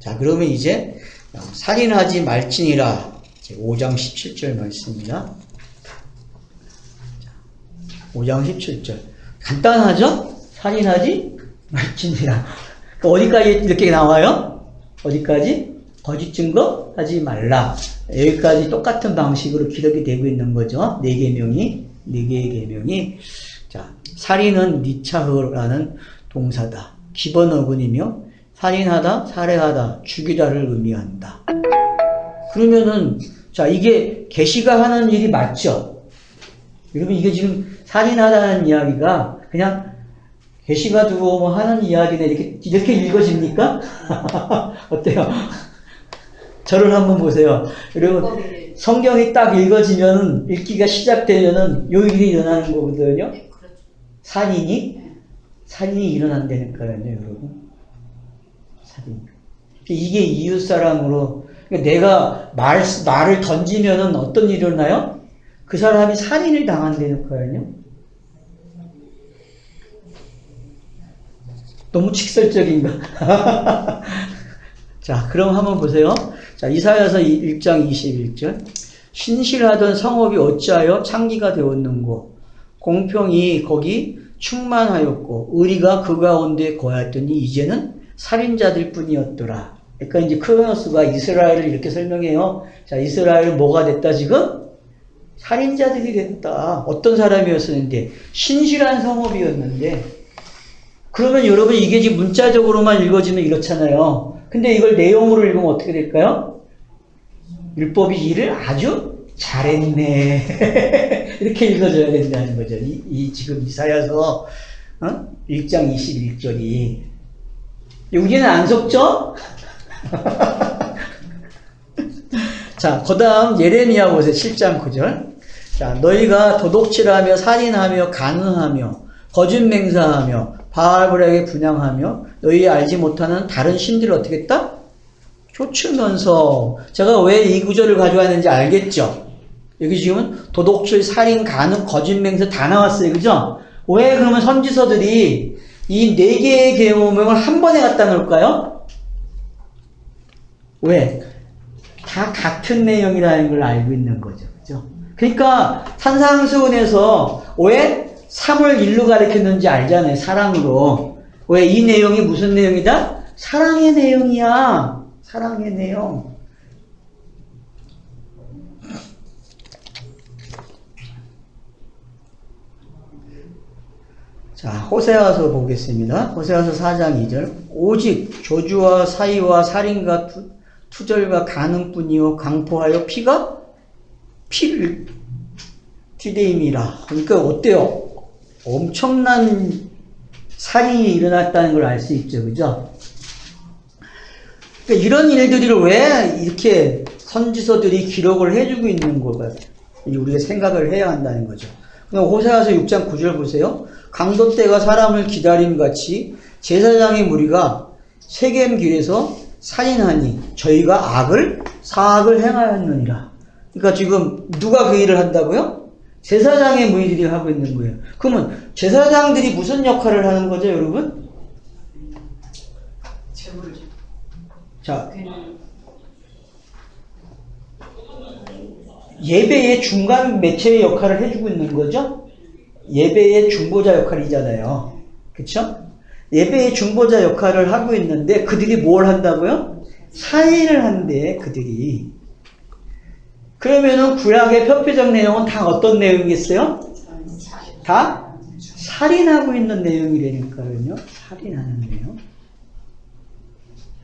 자, 그러면 이제 살인하지 말지니라. 5장 17절 말씀입니다. 5장 17절. 간단하죠? 살인하지 말지니라. 어디까지 이렇게 나와요? 어디까지? 거짓 증거 하지 말라. 여기까지 똑같은 방식으로 기록이 되고 있는 거죠. 4개의 계명이. 자, 살인은 니차흐라는 동사다. 기본 어근이며 살인하다, 살해하다, 죽이다를 의미한다. 그러면은 자, 이게 계시가 하는 일이 맞죠? 여러분, 이게 지금 살인하다는 이야기가 그냥 계시가 들어오면 하는 이야기네. 이렇게 읽어집니까? 어때요? 저를 한번 보세요. 여러분, 성경이 딱 읽어지면, 읽기가 시작되면은 요 일이 일어나는 거거든요. 살인이 일어난다니까요, 여러분. 살인. 이게 이웃사랑으로, 그러니까 내가 말을 던지면은 어떤 일이 일어나요? 그 사람이 살인을 당한다니까요. 너무 직설적인가? 자, 그럼 한번 보세요. 자, 이사야서 1장 21절. 신실하던 성읍이 어찌하여 창기가 되었는고, 공평이 거기 충만하였고, 의리가 그 가운데 거하였더니 이제는 살인자들 뿐이었더라. 그러니까 이제 크로노스가 이스라엘을 이렇게 설명해요. 자, 이스라엘 뭐가 됐다 지금? 살인자들이 됐다. 어떤 사람이었었는데? 신실한 성읍이었는데. 그러면 여러분 이게 지금 문자적으로만 읽어지면 이렇잖아요. 근데 이걸 내용으로 읽으면 어떻게 될까요? 율법이 일을 아주 잘했네. 이렇게 읽어줘야 된다는 거죠. 지금 이사야서 1장 21절이. 여기는 안 속죠? 자, 그 다음 예레미야 보세요. 7장 9절. 자, 너희가 도둑질하며 살인하며 간음하며 거짓 맹세하며 바알브락에 분향하며 너희 알지 못하는 다른 신들을 어떻게 했다? 쫓으면서. 제가 왜 이 구절을 가져왔는지 알겠죠? 여기 지금 도둑질, 살인, 간음, 거짓 맹세 다 나왔어요. 그죠? 왜 그러면 선지서들이 이 4개의 계명을 한 번에 갖다 놓을까요? 왜? 다 같은 내용이라는 걸 알고 있는 거죠. 그죠? 그러니까 산상수훈에서 왜 3을 1로 가리켰는지 알잖아요. 사랑으로. 왜 이 내용이 무슨 내용이다? 사랑의 내용이야. 사랑의 내용. 자, 호세아서 보겠습니다. 호세아서 4장 2절. 오직 저주와 사위와 살인과 투절과 간음뿐이요 강포하여 피를 튀대임이라. 그러니까 어때요? 엄청난 살인이 일어났다는 걸 알 수 있죠. 그죠? 그러니까 이런 일들을 왜 이렇게 선지서들이 기록을 해주고 있는 거가 우리가 생각을 해야 한다는 거죠. 그럼 호세아서 6장 9절 보세요. 강도 때가 사람을 기다림 같이 제사장의 무리가 세겜 길에서 살인하니 저희가 사악을 행하였느니라. 그러니까 지금 누가 그 일을 한다고요? 제사장의 무리들이 하고 있는 거예요. 그러면 제사장들이 무슨 역할을 하는 거죠, 여러분? 자, 예배의 중간 매체의 역할을 해주고 있는 거죠? 예배의 중보자 역할이잖아요. 그쵸? 예배의 중보자 역할을 하고 있는데 그들이 뭘 한다고요? 살인을 한대, 그들이. 그러면은 구약의 표표적 내용은 다 어떤 내용이겠어요? 다 살인하고 있는 내용이라니까요. 살인하는 내용.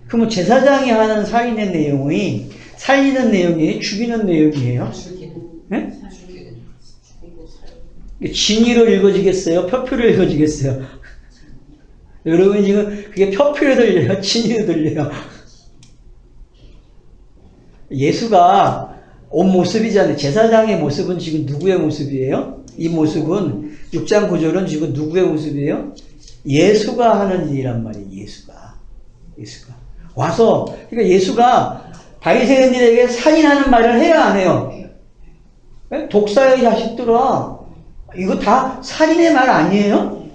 그러면 제사장이 하는 살인의 내용이 살리는 내용이에요? 죽이는 내용이에요? 네? 진의로 읽어지겠어요? 표표로 읽어지겠어요? 여러분 지금 그게 표표로 들려요? 진의로 들려요? 예수가 온 모습이잖아요. 제사장의 모습은 지금 누구의 모습이에요? 이 모습은 6장 9절은 지금 누구의 모습이에요? 예수가 하는 일이란 말이에요. 예수가 와서, 그러니까 예수가 바리새인 들에게 살인하는 말을 해야 안 해요? 독사의 자식들아, 이거 다 살인의 말 아니에요?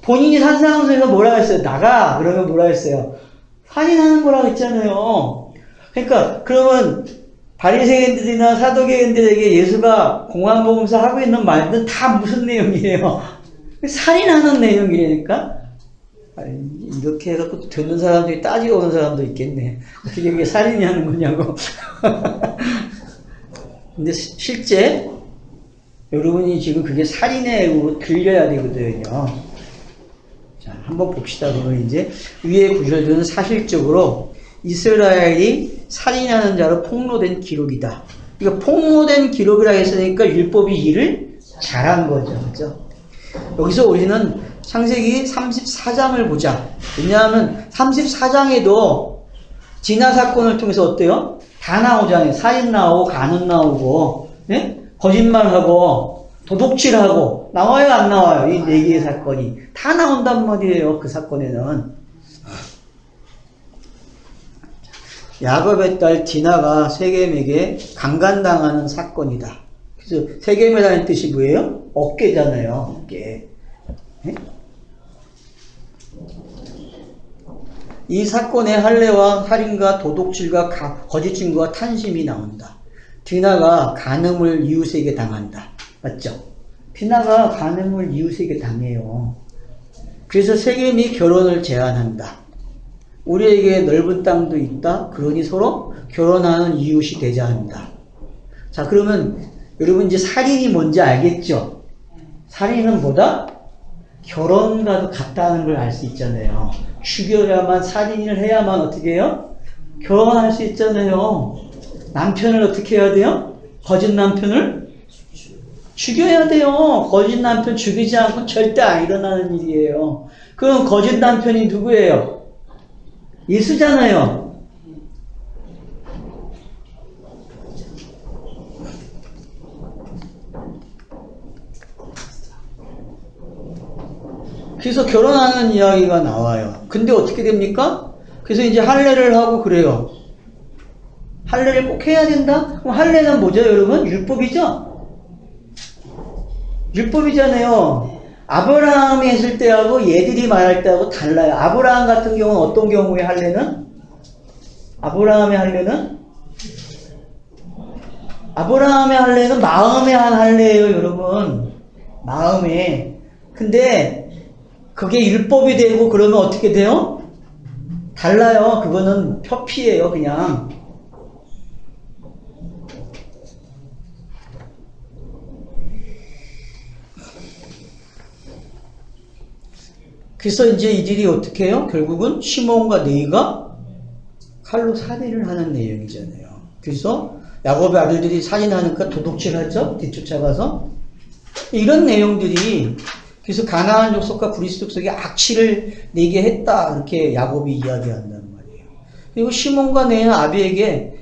본인이 산상수에서 뭐라 했어요? 나가! 그러면 뭐라 했어요? 살인하는 거라고 했잖아요. 그러니까 그러면 바리새인들이나 사두개인들에게 예수가 공안복음서 하고 있는 말들은 다 무슨 내용이에요? 살인하는 내용이라니까. 이렇게 해갖고 듣는 사람들이 따지러 오는 사람도 있겠네. 어떻게 이게 살인이 하는 거냐고. 근데 실제 여러분이 지금 그게 살인의 의로 들려야 되거든요. 자, 한번 봅시다. 그러면 이제 위의 구절들은 사실적으로 이스라엘이 살인하는 자로 폭로된 기록이다. 이거 폭로된 기록이라 했으니까 율법이 일을 잘한 거죠. 그죠? 여기서 우리는 창세기 34장을 보자. 왜냐하면 34장에도 진화 사건을 통해서 어때요? 다 나오잖아요. 살인 나오고, 간음 나오고, 네? 거짓말하고, 도둑질하고, 나와요, 안 나와요? 이 네 개의 사건이. 다 나온단 말이에요, 그 사건에는. 야곱의 딸 디나가 세겜에게 강간당하는 사건이다. 그래서 세겜이라는 뜻이 뭐예요? 어깨잖아요, 어깨. 네? 이 사건의 할례와 살인과 도둑질과 거짓 증거와 탄심이 나온다. 디나가 간음을 이웃에게 당한다. 맞죠? 디나가 간음을 이웃에게 당해요. 그래서 세겜이 결혼을 제안한다. 우리에게 넓은 땅도 있다. 그러니 서로 결혼하는 이웃이 되자 한다. 자, 그러면 여러분 이제 살인이 뭔지 알겠죠? 살인은 뭐다? 결혼과도 같다는 걸 알 수 있잖아요. 죽여야만, 살인을 해야만 어떻게 해요? 결혼할 수 있잖아요. 남편을 어떻게 해야 돼요? 거짓 남편을 죽여야 돼요. 거짓 남편 죽이지 않고 절대 안 일어나는 일이에요. 그럼 거짓 남편이 누구예요? 예수잖아요. 그래서 결혼하는 이야기가 나와요. 근데 어떻게 됩니까? 그래서 이제 할례를 하고 그래요. 할례를 꼭 해야 된다? 그럼 할례는 뭐죠, 여러분? 율법이죠? 율법이잖아요. 아브라함이 했을 때하고 얘들이 말할 때하고 달라요. 아브라함 같은 경우는 어떤 경우에 할례는? 아브라함의 할례는 마음에 한 할례예요, 여러분. 마음에. 근데 그게 율법이 되고 그러면 어떻게 돼요? 달라요. 그거는 표피예요, 그냥. 그래서 이제 이들이 어떻게 해요? 결국은 시몬과 네이가 칼로 살인을 하는 내용이잖아요. 그래서 야곱의 아들들이 살인하니까 도둑질하죠? 뒤쫓아가서. 이런 내용들이 그래서 가나안 족속과 브리스 족속이 악취를 내게 했다. 이렇게 야곱이 이야기한다는 말이에요. 그리고 시몬과 네이는 아비에게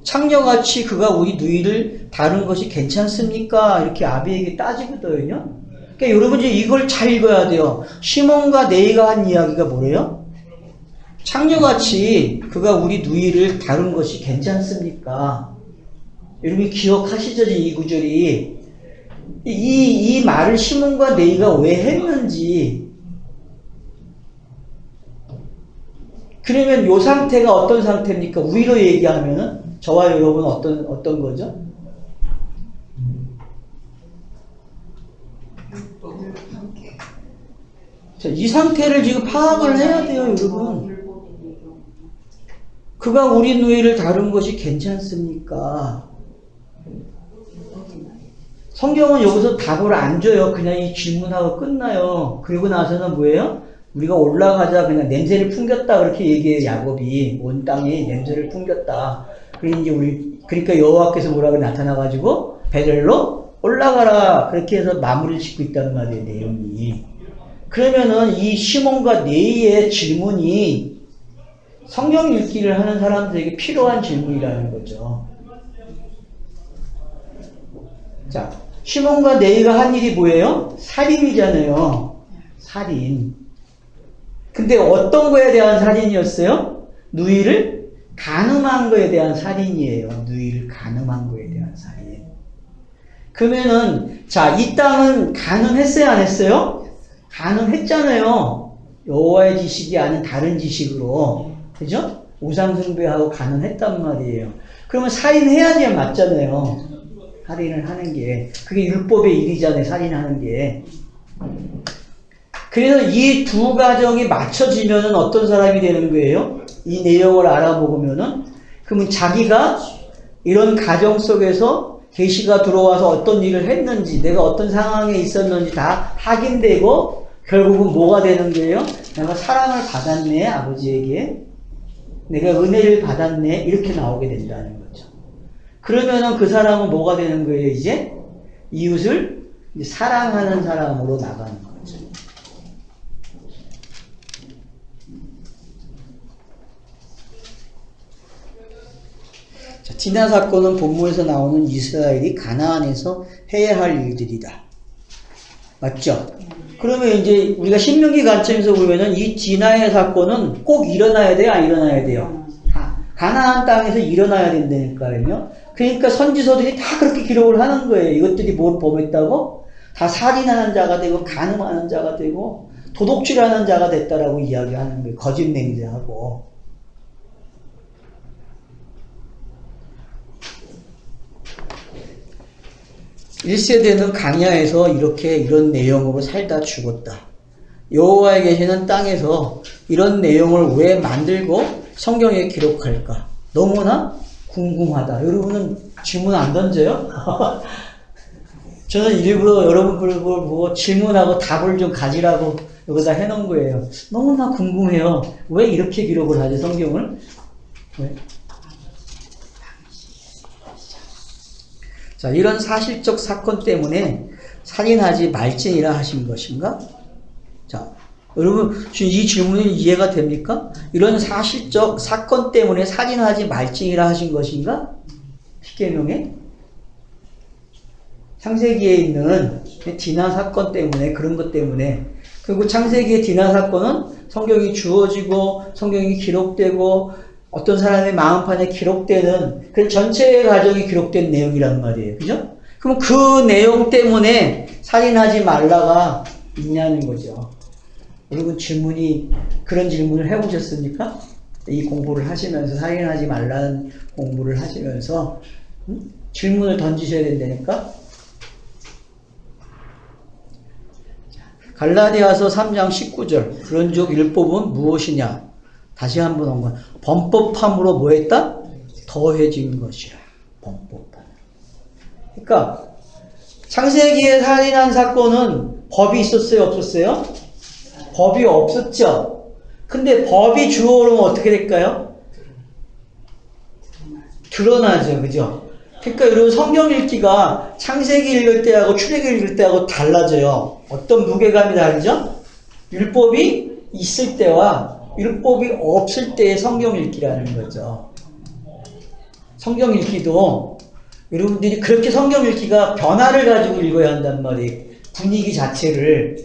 창녀같이 그가 우리 누이를 다룬 것이 괜찮습니까? 이렇게 아비에게 따지거든요. 그러니까 여러분 이제 이걸 잘 읽어야 돼요. 시몬과 네이가 한 이야기가 뭐래요? 창녀같이 그가 우리 누이를 다룬 것이 괜찮습니까? 여러분 기억하시죠? 이 구절이. 이 말을 시몬과 네이가 왜 했는지. 그러면 요 상태가 어떤 상태입니까? 우리로 얘기하면은 저와 여러분 어떤 거죠? 자, 이 상태를 지금 파악을 해야 돼요, 여러분. 그가 우리 누이를 다룬 것이 괜찮습니까? 성경은 여기서 답을 안 줘요. 그냥 이 질문하고 끝나요. 그리고 나서는 뭐예요? 우리가 올라가자 그냥 냄새를 풍겼다 그렇게 얘기해요. 야곱이 온 땅에 냄새를 풍겼다. 그러니까 여호와께서 뭐라고 나타나가지고 베델로 올라가라 그렇게 해서 마무리를 짓고 있다는 말이에요. 내용이. 그러면은 이 시몬과 네이의 질문이 성경 읽기를 하는 사람들에게 필요한 질문이라는 거죠. 자, 시몬과 네이가 한 일이 뭐예요? 살인이잖아요. 살인. 근데 어떤 거에 대한 살인이었어요? 누이를 간음한 거에 대한 살인이에요. 누이를 간음한 거에 대한 살인. 그러면은 자, 이 땅은 간음했어요, 안 했어요? 간음했잖아요. 여호와의 지식이 아닌 다른 지식으로. 그죠? 우상숭배하고 가늠했단 말이에요. 그러면 살인해야지 맞잖아요. 살인을 하는 게. 그게 율법의 일이잖아요. 살인하는 게. 그래서 이 두 가정이 맞춰지면은 어떤 사람이 되는 거예요? 이 내용을 알아보면은 그러면 자기가 이런 가정 속에서 계시가 들어와서 어떤 일을 했는지, 내가 어떤 상황에 있었는지 다 확인되고 결국은 뭐가 되는 거예요? 내가 사랑을 받았네, 아버지에게. 내가 은혜를 받았네, 이렇게 나오게 된다는 거죠. 그러면은 그 사람은 뭐가 되는 거예요, 이제? 이웃을 사랑하는 사람으로 나가는 거죠. 자, 디나 사건은 본문에서 나오는 이스라엘이 가나안에서 해야 할 일들이다. 맞죠? 그러면 이제 우리가 신명기 관점에서 보면은 이 디나의 사건은 꼭 일어나야 돼요? 안 일어나야 돼요? 가나안 땅에서 일어나야 된다니까요. 그러니까 선지서들이 다 그렇게 기록을 하는 거예요. 이것들이 뭘 범했다고? 다 살인하는 자가 되고 간음하는 자가 되고 도둑질하는 자가 됐다라고 이야기하는 거예요. 거짓 맹세하고. 1세대는 광야에서 이런 내용으로 살다 죽었다. 여호와의 계시는 땅에서 이런 내용을 왜 만들고 성경에 기록할까? 너무나 궁금하다. 여러분은 질문 안 던져요? 저는 일부러 여러분들 보고 질문하고 답을 좀 가지라고 여기다 해놓은 거예요. 너무나 궁금해요. 왜 이렇게 기록을 하지, 성경을? 왜? 자, 이런 사실적 사건 때문에 살인하지 말지니라 하신 것인가? 자, 여러분, 이 질문이 이해가 됩니까? 이런 사실적 사건 때문에 살인하지 말지니라 하신 것인가? 십계명에? 창세기에 있는 디나 사건 때문에, 그런 것 때문에, 그리고 창세기의 디나 사건은 성경이 주어지고, 성경이 기록되고, 어떤 사람의 마음판에 기록되는 그 전체의 가정이 기록된 내용이란 말이에요. 그죠? 그럼 그 내용 때문에 살인하지 말라가 있냐는 거죠. 여러분 그런 질문을 해보셨습니까? 이 공부를 하시면서, 살인하지 말라는 공부를 하시면서 질문을 던지셔야 된다니까? 갈라디아서 3장 19절. 그런즉 율법은 무엇이냐? 다시 한번 온 건 범법함으로 뭐 했다? 더해진 것이라. 범법함. 그러니까 창세기에 살인한 사건은 법이 있었어요? 없었어요? 법이 없었죠. 근데 법이 주어오면 어떻게 될까요? 드러나죠. 그죠? 그러니까 여러분 성경 읽기가 창세기 읽을 때하고 출애기 읽을 때하고 달라져요. 어떤 무게감이 다르죠? 율법이 있을 때와 율법이 없을 때의 성경 읽기라는 거죠. 성경 읽기도 여러분들이 그렇게 성경 읽기가 변화를 가지고 읽어야 한단 말이에요. 분위기 자체를.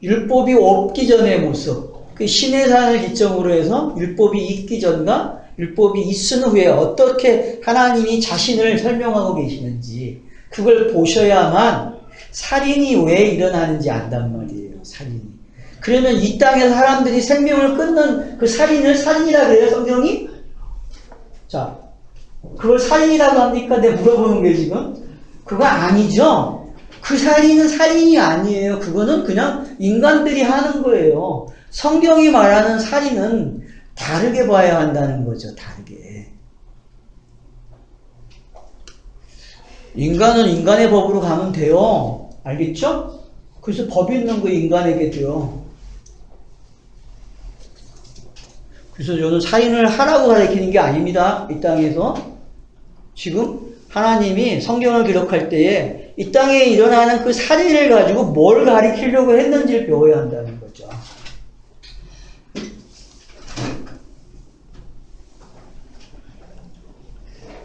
율법이 없기 전의 모습, 그 신의 산을 기점으로 해서 율법이 있기 전과 율법이 있은 후에 어떻게 하나님이 자신을 설명하고 계시는지 그걸 보셔야만 살인이 왜 일어나는지 안단 말이에요. 살인이. 그러면 이 땅에서 사람들이 생명을 끊는 그 살인을 살인이라 그래요, 성경이? 자, 그걸 살인이라고 합니까? 내가 물어보는 게 지금? 그거 아니죠? 그 살인은 살인이 아니에요. 그거는 그냥 인간들이 하는 거예요. 성경이 말하는 살인은 다르게 봐야 한다는 거죠, 다르게. 인간은 인간의 법으로 가면 돼요. 알겠죠? 그래서 법이 있는 거 인간에게도요. 그래서 저는 살인을 하라고 가르치는 게 아닙니다. 이 땅에서. 지금 하나님이 성경을 기록할 때에 이 땅에 일어나는 그 살인을 가지고 뭘 가르치려고 했는지를 배워야 한다는 거죠.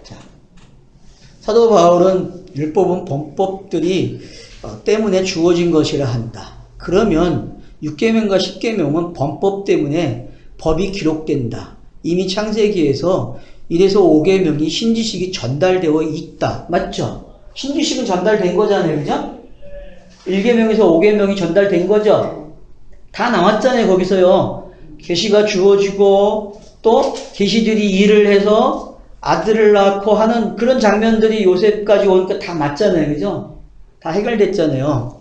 자, 사도 바울은 율법은 범법들이 때문에 주어진 것이라 한다. 그러면 6계명과 10계명은 범법 때문에 법이 기록된다. 이미 창세기에서 1에서 5계명이 신지식이 전달되어 있다. 맞죠? 신지식은 전달된 거잖아요. 그죠? 1계명에서 5계명이 전달된 거죠? 다 나왔잖아요. 거기서요. 계시가 주어지고 또 계시들이 일을 해서 아들을 낳고 하는 그런 장면들이 요셉까지 오니까 다 맞잖아요. 그죠? 다 해결됐잖아요.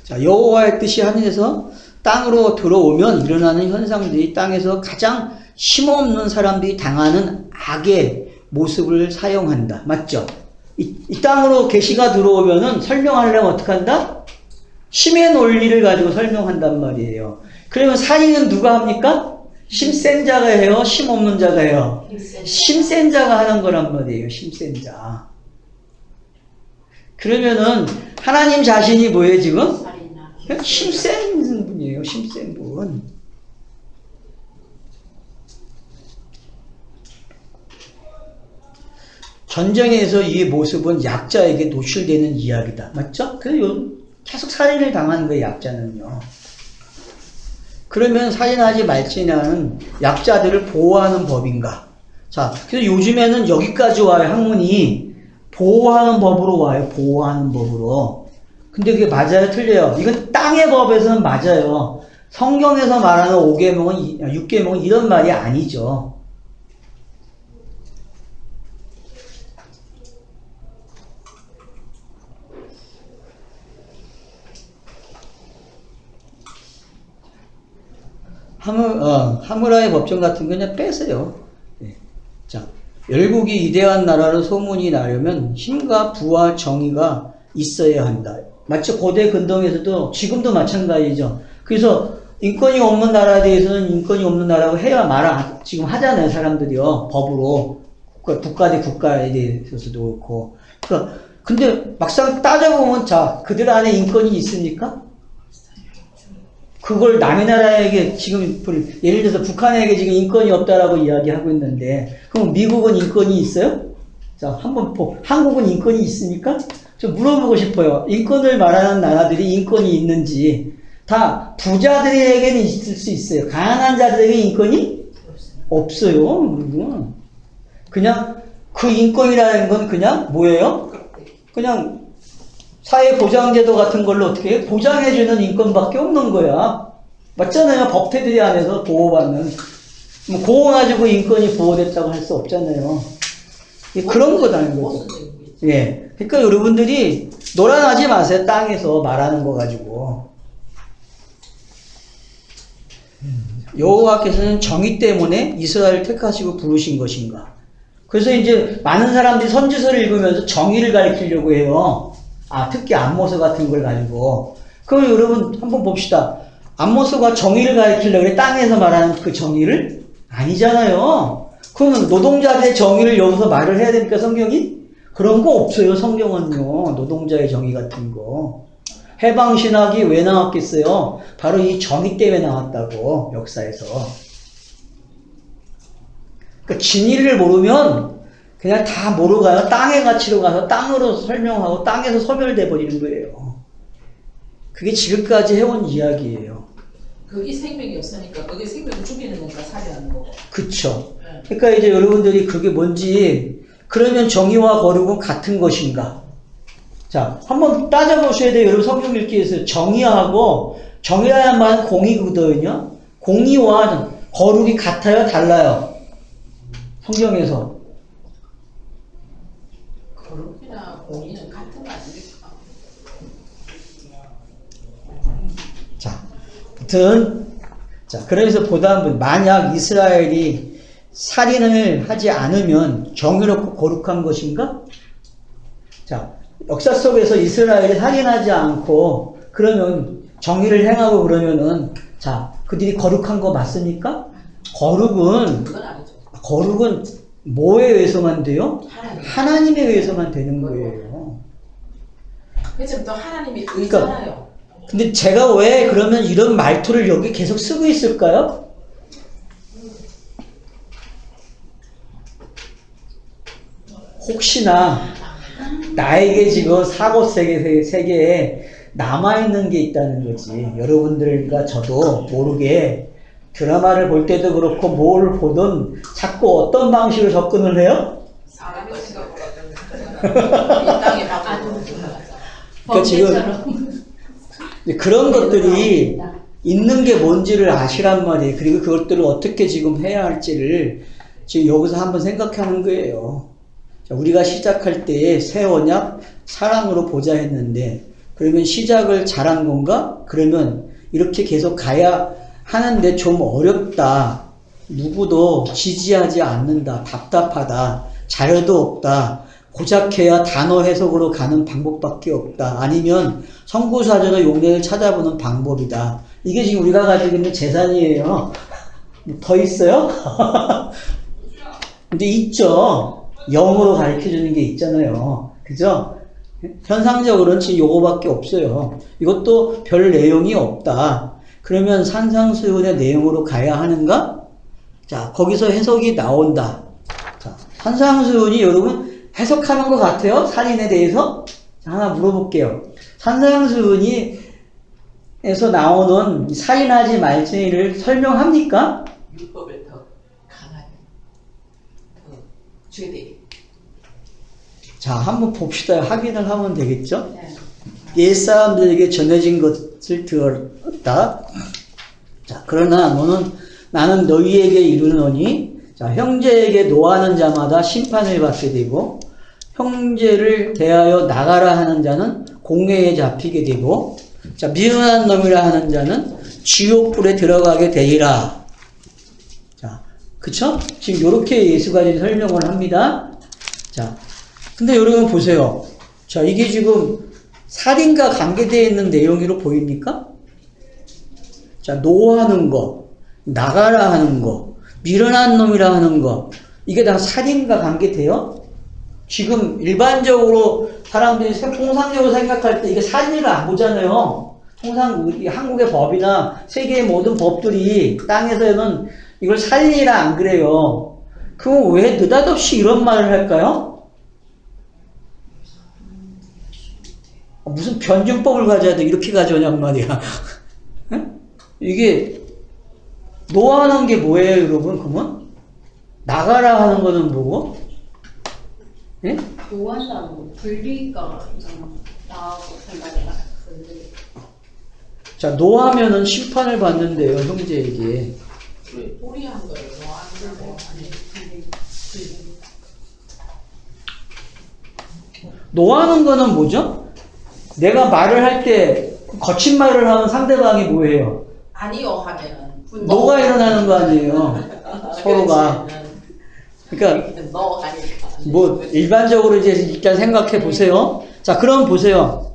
자, 여호와의 뜻이 하늘에서 땅으로 들어오면 일어나는 현상들이 땅에서 가장 힘없는 사람들이 당하는 악의 모습을 사용한다. 맞죠? 이 땅으로 계시가 들어오면은 설명하려면 어떻게 한다? 힘의 논리를 가지고 설명한단 말이에요. 그러면 살인은 누가 합니까? 힘센 자가 해요? 힘없는 자가 해요? 힘센 자가 하는 거란 말이에요. 힘센 자. 그러면은 하나님 자신이 뭐예요 지금? 힘센 분이에요. 힘센 분. 전쟁에서 이 모습은 약자에게 노출되는 이야기다. 맞죠? 그래서 계속 살인을 당하는 거예요. 약자는요. 그러면 살인하지 말지냐는 약자들을 보호하는 법인가? 자, 그래서 요즘에는 여기까지 와요. 학문이 보호하는 법으로 와요. 보호하는 법으로. 근데 그게 맞아요? 틀려요? 이건 땅의 법에서는 맞아요. 성경에서 말하는 5계명은, 6계명은 이런 말이 아니죠. 하무라의 법정 같은 거 그냥 빼세요. 네. 자, 열국이 위대한 나라로 소문이 나려면 힘과 부와 정의가 있어야 한다. 마치 고대 근동에서도 지금도 마찬가지죠. 그래서 인권이 없는 나라에 대해서는 인권이 없는 나라고 해야 말아 지금 하잖아요. 사람들이요. 법으로. 국가 대 국가에 대해서도 그렇고. 그러니까 근데 막상 따져보면 자, 그들 안에 인권이 있습니까? 그걸 남의 나라에게 지금 예를 들어서 북한에게 지금 인권이 없다라고 이야기하고 있는데 그럼 미국은 인권이 있어요? 자, 한번 한국은 인권이 있습니까? 좀 물어보고 싶어요. 인권을 말하는 나라들이 인권이 있는지. 다 부자들에게는 있을 수 있어요. 가난한 자들에게 인권이 없어요. 그냥 그 인권이라는 건 그냥 뭐예요? 그냥 사회보장제도 같은 걸로 어떻게 해? 보장해주는 인권밖에 없는 거야. 맞잖아요. 법태들이 안에서 보호받는. 뭐 그거 가지고 인권이 보호됐다고 할 수 없잖아요. 그런 거다는 거죠. 예. 그러니까 여러분들이 놀아나지 마세요. 땅에서 말하는 거 가지고. 여호와께서는 정의 때문에 이스라엘을 택하시고 부르신 것인가. 그래서 이제 많은 사람들이 선지서를 읽으면서 정의를 가리키려고 해요. 특히 안모서 같은 걸 가지고. 그럼 여러분 한번 봅시다. 안모서가 정의를 가리키려고 해. 땅에서 말하는 그 정의를? 아니잖아요. 그러면 노동자들의 정의를 여기서 말을 해야 되니까 성경이? 그런 거 없어요. 성경은요. 노동자의 정의 같은 거. 해방신학이 왜 나왔겠어요? 바로 이 정의 때문에 나왔다고. 역사에서. 그러니까 진리를 모르면 그냥 다 모르고 가요. 땅의 가치로 가서 땅으로 설명하고 땅에서 소멸돼 버리는 거예요. 그게 지금까지 해온 이야기예요. 그게 생명이 없으니까 그게 생명을 죽이는 거니까 살해하는 거고. 그쵸. 그러니까 이제 여러분들이 그게 뭔지 그러면 정의와 거룩은 같은 것인가? 자, 한번 따져보셔야 돼요. 여러분 성경 읽기에서 정의하고 정의라는 말은 공의거든요. 공의와 거룩이 같아요? 달라요? 성경에서. 거룩이나 공의는 같은 거 아닙니까? 자, 아무튼 자, 그래서 보다 한번 만약 이스라엘이 살인을 하지 않으면 정의롭고 거룩한 것인가? 자, 역사 속에서 이스라엘이 살인하지 않고 그러면 정의를 행하고 그러면은 자, 그들이 거룩한 거 맞습니까? 거룩은 그건 아니죠. 거룩은 뭐에 의해서만 돼요? 하나님에 의해서만 되는 거예요. 거예요. 그렇지만 또 하나님이 그러니까 의잖아요. 근데 제가 왜 그러면 이런 말투를 여기 계속 쓰고 있을까요? 혹시나 나에게 지금 사고 세계에 남아있는 게 있다는 거지. 여러분들과 저도 모르게 드라마를 볼 때도 그렇고 뭘 보든 자꾸 어떤 방식으로 접근을 해요? 사람의 생각보다 이 땅에 박아주는 그러니까 지금 그런 것들이 있는 게 뭔지를 아시란 말이에요. 그리고 그것들을 어떻게 지금 해야 할지를 지금 여기서 한번 생각하는 거예요. 자, 우리가 시작할 때에 새 언약 사랑으로 보자 했는데 그러면 시작을 잘한 건가? 그러면 이렇게 계속 가야 하는데 좀 어렵다. 누구도 지지하지 않는다. 답답하다. 자료도 없다. 고작 해야 단어 해석으로 가는 방법밖에 없다. 아니면 성구사전의 용례를 찾아보는 방법이다. 이게 지금 우리가 가지고 있는 재산이에요. 더 있어요? 근데 있죠. 영어로 가르쳐주는 게 있잖아요. 그죠? 현상적으로는 지금 요거밖에 없어요. 이것도 별 내용이 없다. 그러면 산상수훈의 내용으로 가야 하는가? 자, 거기서 해석이 나온다. 자, 산상수훈이 여러분 해석하는 것 같아요? 살인에 대해서? 자, 하나 물어볼게요. 산상수훈이 에서 나오는 살인하지 말지를 설명합니까? 율법을 더 강하게, 더 죄되게. 자, 한번 봅시다. 확인을 하면 되겠죠? 네. 옛사람들에게 전해진 것을 들었다. 자, 그러나 나는 너희에게 이르노니, 자, 형제에게 노하는 자마다 심판을 받게 되고, 형제를 대하여 나가라 하는 자는 공회에 잡히게 되고, 자, 미련한 놈이라 하는 자는 지옥불에 들어가게 되리라. 자, 그쵸? 지금 요렇게 예수가 지금 설명을 합니다. 자, 근데 여러분 보세요. 자, 이게 지금 살인과 관계되어 있는 내용으로 보입니까? 자, 노하는 거, 나가라 하는 거, 미련한 놈이라 하는 거, 이게 다 살인과 관계돼요? 지금 일반적으로 사람들이 통상적으로 생각할 때 이게 살인을 안 보잖아요. 통상 한국의 법이나 세계의 모든 법들이 땅에서는 이걸 살인이라 안 그래요. 그럼 왜 느닷없이 이런 말을 할까요? 무슨 변증법을 가져야 돼 이렇게 가져오냔 말이야. 이게 노하는 게 뭐예요, 여러분? 그러면 나가라 하는 거는 뭐고? 예? 노한다는 거 분리가 나하고 생각이 나요. 자, 노하면은 심판을 받는데요, 형제에게. 꼬리한 거예요. 노하는 거 아니. 노하는 거는 뭐죠? 내가 말을 할 때 거친 말을 하면 상대방이 뭐예요? 아니요 하면은 노가 일어나는 거 아니에요. 서로가. 그러니까 너 하니까. 뭐 일반적으로 이제 일단 생각해 보세요. 자, 그럼 보세요.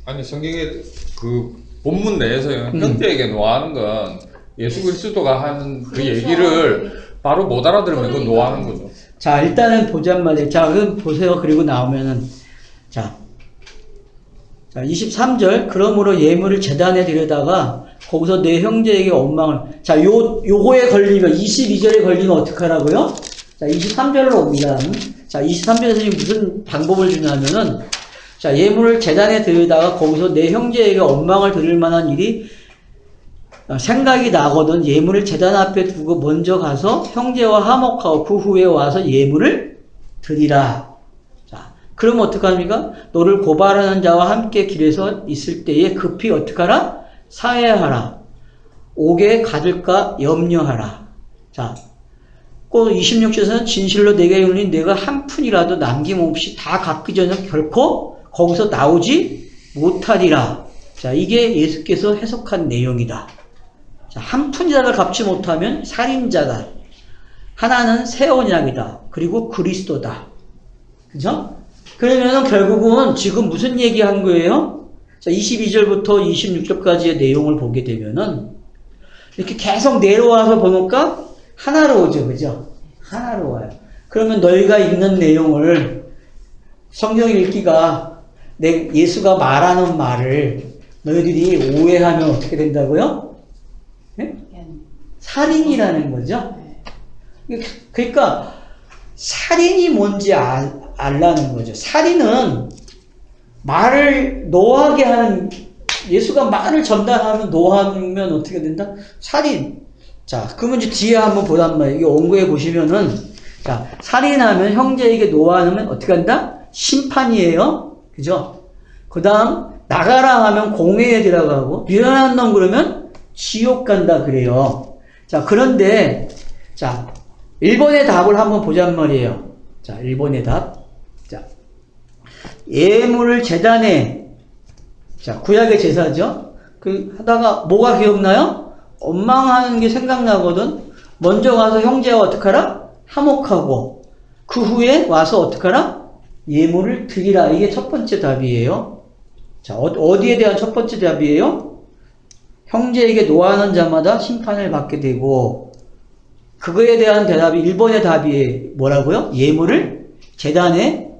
아니 성경에 그 본문 내에서요 형제에게 노하는 건 예수 그리스도가 하는 그 얘기를 바로 못 알아들으면 그건 노하는 거죠. 자, 일단은 보잔 말이에요. 자, 그럼 보세요. 그리고 나오면은 자 23절 그러므로 예물을 제단에 들여다가 거기서 내 형제에게 원망을 자, 요거에 걸리면 22절에 걸리면 어떡하라고요? 자, 23절로 옵니다. 자, 23절에서 지금 무슨 방법을 주냐면은 자, 예물을 제단에 들여다가 거기서 내 형제에게 원망을 들을 만한 일이 생각이 나거든. 예물을 제단 앞에 두고 먼저 가서 형제와 화목하고 그 후에 와서 예물을 드리라. 자, 그럼 어떡합니까? 너를 고발하는 자와 함께 길에서 있을 때에 급히 어떡하라? 사해하라. 옥에 가둘까 염려하라. 자, 꼭 26절에서는 진실로 내게 이르니 내가 한 푼이라도 남김없이 다 갚기 전에 결코 거기서 나오지 못하리라. 자, 이게 예수께서 해석한 내용이다. 자, 한 푼이라도 갚지 못하면 살인자다. 하나는 새 언약이다. 그리고 그리스도다. 그죠? 그러면은 결국은 지금 무슨 얘기한 거예요? 자, 22절부터 26절까지의 내용을 보게 되면은 이렇게 계속 내려와서 보니까 하나로 오죠. 그죠? 하나로 와요. 그러면 너희가 읽는 내용을 성경 읽기가 예수가 말하는 말을 너희들이 오해하면 어떻게 된다고요? 네? 살인이라는 거죠. 그러니까 살인이 뭔지 알라는 거죠. 살인은 말을 노하게 하는 예수가 말을 전달하면 노하면 어떻게 된다? 살인. 자, 그러면 이제 뒤에 한번 보단 말이에요. 이게 원고에 보시면은 자, 살인하면 형제에게 노하면 어떻게 한다? 심판이에요. 그죠? 그 다음 나가라 하면 공회에 들어가고, 미련한 놈 그러면 지옥 간다 그래요. 자, 그런데, 자, 1번의 답을 한번 보잔 말이에요. 자, 1번의 답. 자, 예물을 제단에, 자, 구약의 제사죠. 그, 하다가 뭐가 기억나요? 원망하는 게 생각나거든. 먼저 가서 형제와 어떡하라? 화목하고, 그 후에 와서 어떡하라? 예물을 드리라. 이게 첫 번째 답이에요. 자, 어디에 대한 첫 번째 답이에요? 형제에게 노하는 자마다 심판을 받게 되고, 그거에 대한 대답이 1번의 답이 뭐라고요? 예물을 제단에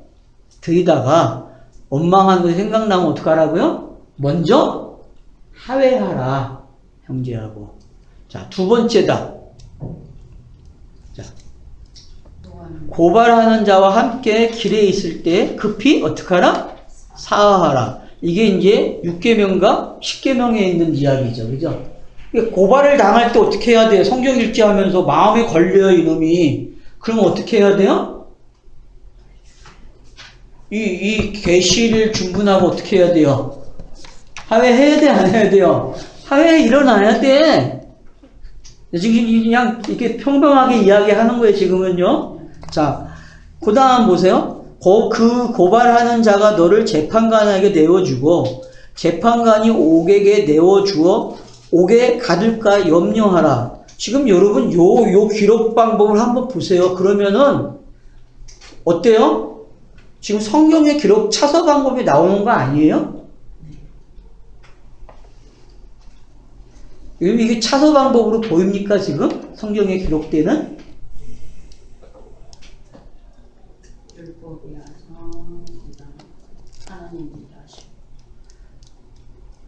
드리다가 원망한 것이 생각나면 어떡하라고요? 먼저 화해하라, 형제하고. 자, 두 번째 답. 자, 고발하는 자와 함께 길에 있을 때 급히 어떡하라? 사하하라. 이게 이제 6계명과 10계명에 있는 이야기죠. 그죠? 고발을 당할 때 어떻게 해야 돼요? 성경 읽기하면서 마음에 걸려요, 이놈이. 그러면 어떻게 해야 돼요? 이 계시를 중분하고 어떻게 해야 돼요? 화해해야 돼, 안 해야 돼요? 화해 일어나야 돼. 지금 그냥 이렇게 평범하게 이야기하는 거예요, 지금은요. 자, 그 다음 보세요. 그 고발하는 자가 너를 재판관에게 내어주고, 재판관이 옥에게 내어주어 옥에 가둘까 염려하라. 지금 여러분 요 기록 방법을 한번 보세요. 그러면은 어때요? 지금 성경의 기록 차서 방법이 나오는 거 아니에요? 이게 차서 방법으로 보입니까, 지금? 성경에 기록되는?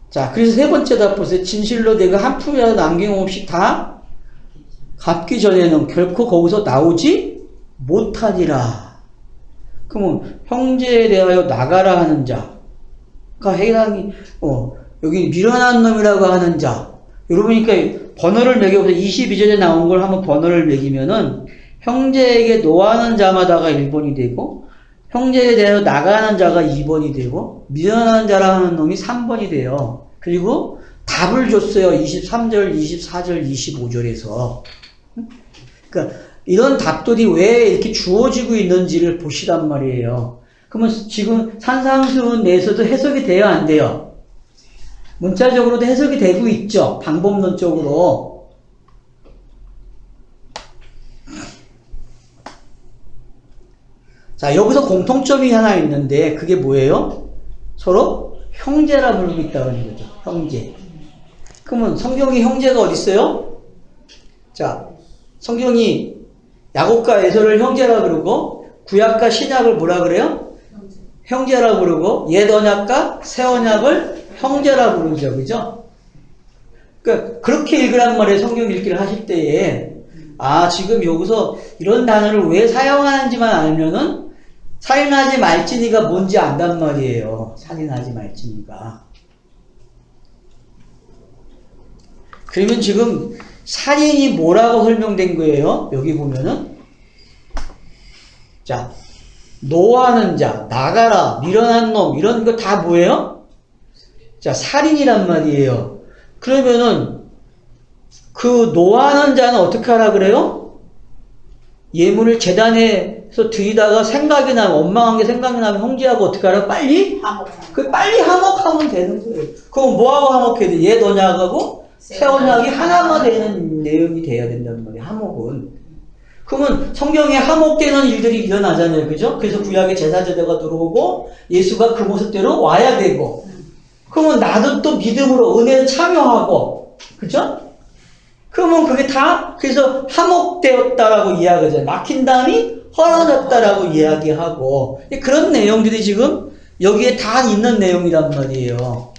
자, 그래서 세 번째 답 보세요. 진실로 내가 한 푼이라도 남김없이 다 갚기 전에는 결코 거기서 나오지 못하리라. 그러면 형제에 대하여 나가라 하는 자가 해당이, 여기 미련한 놈이라고 하는 자. 여러분, 그러니까 번호를 매겨보세요. 22절에 나온 걸 한번 번호를 매기면은 형제에게 노하는 자마다가 1번이 되고, 형제에 대하여 나가는 자가 2번이 되고, 미련한 자라는 놈이 3번이 돼요. 그리고 답을 줬어요. 23절, 24절, 25절에서. 그러니까 이런 답들이 왜 이렇게 주어지고 있는지를 보시란 말이에요. 그러면 지금 산상수훈 내에서도 해석이 돼요, 안 돼요? 문자적으로도 해석이 되고 있죠. 방법론적으로. 자, 여기서 공통점이 하나 있는데 그게 뭐예요? 서로 형제라 부르고 있다는 거죠. 형제. 그러면 성경이 형제가 어디 있어요? 자, 성경이 야곱과 에서를 형제라 그러고 구약과 신약을 뭐라 그래요? 형제라 부르고 옛 언약과 새 언약을 형제라 부르죠. 그죠? 그러니까 그렇게 읽으란 말이에요. 성경 읽기를 하실 때에. 아, 지금 여기서 이런 단어를 왜 사용하는지만 알면은 살인하지 말지니가 뭔지 안단 말이에요. 살인하지 말지니가. 그러면 지금 살인이 뭐라고 설명된 거예요? 여기 보면은. 자, 노하는 자, 나가라, 미련한 놈, 이런 거 다 뭐예요? 자, 살인이란 말이에요. 그러면은 그 노하는 자는 어떻게 하라 그래요? 예물을 제단에서 드리다가 생각이 나면, 원망한 게 생각이 나면 형제하고 어떻게 하라? 빨리 화목하면 되는 거예요. 그럼 뭐하고 화목해야 돼? 옛 언약하고 새 언약이 하나가 되는 내용이 돼야 된다는 말이에요. 화목은. 그러면 성경에 화목되는 일들이 일어나잖아요. 그죠? 그래서 구약의 제사제도가 들어오고 예수가 그 모습대로 와야 되고, 그러면 나도 또 믿음으로 은혜를 참여하고, 그죠? 그러면 그게 다, 그래서 화목되었다라고 이야기하잖아요. 막힌 담이 헐어졌다라고 이야기하고, 그런 내용들이 지금 여기에 다 있는 내용이란 말이에요.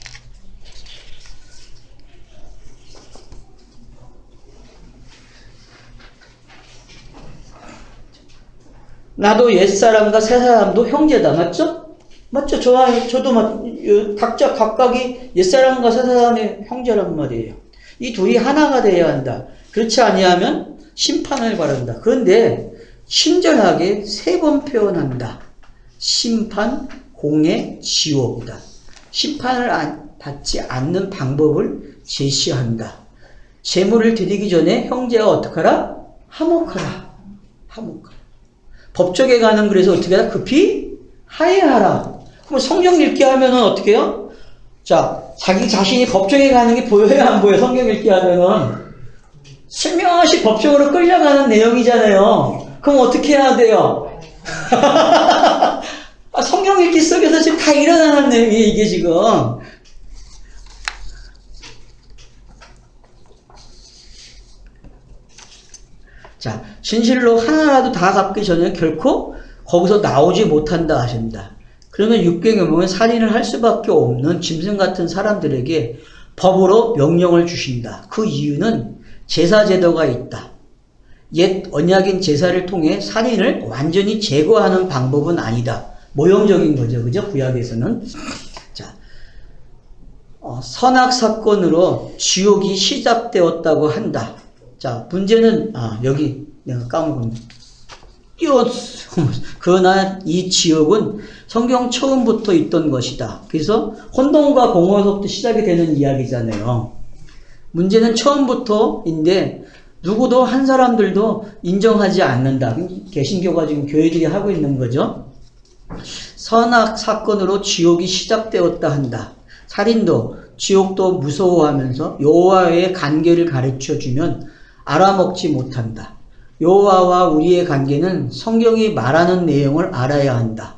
나도 옛사람과 새사람도 형제다. 맞죠? 맞죠? 저도 각자 각각이 옛사람과 새사람의 형제란 말이에요. 이 둘이 하나가 되어야 한다. 그렇지 아니하면 심판을 바란다. 그런데 친절하게 3번 표현한다. 심판, 공의, 지옥이다. 심판을 받지 않는 방법을 제시한다. 재물을 드리기 전에 형제와 어떻게 하라? 화목하라. 화목하라. 법적에 가는 그래서 어떻게 하라? 급히 화해하라. 그럼 성경 읽기 하면은 어떻게 해요? 자, 자기 자신이 법정에 가는 게 보여요, 안 보여요? 성경 읽기 하면은. 슬며시 법정으로 끌려가는 내용이잖아요. 그럼 어떻게 해야 돼요? 성경 읽기 속에서 지금 다 일어나는 내용이에요, 이게 지금. 자, 진실로 하나라도 다 갚기 전에 결코 거기서 나오지 못한다 하십니다. 그러면 육경영은 살인을 할 수밖에 없는 짐승 같은 사람들에게 법으로 명령을 주신다. 그 이유는 제사제도가 있다. 옛 언약인 제사를 통해 살인을 완전히 제거하는 방법은 아니다. 모형적인 거죠. 그죠? 구약에서는. 자, 선악 사건으로 지옥이 시작되었다고 한다. 자, 문제는, 여기 내가 까먹었네. 그러나 이 지옥은 성경 처음부터 있던 것이다. 그래서 혼돈과 공허에서부터 시작이 되는 이야기잖아요. 문제는 처음부터인데 누구도 한 사람들도 인정하지 않는다. 개신교가 지금 교회들이 하고 있는 거죠. 선악 사건으로 지옥이 시작되었다 한다. 살인도 지옥도 무서워하면서 여호와의 관계를 가르쳐주면 알아먹지 못한다. 여호와와 우리의 관계는 성경이 말하는 내용을 알아야 한다.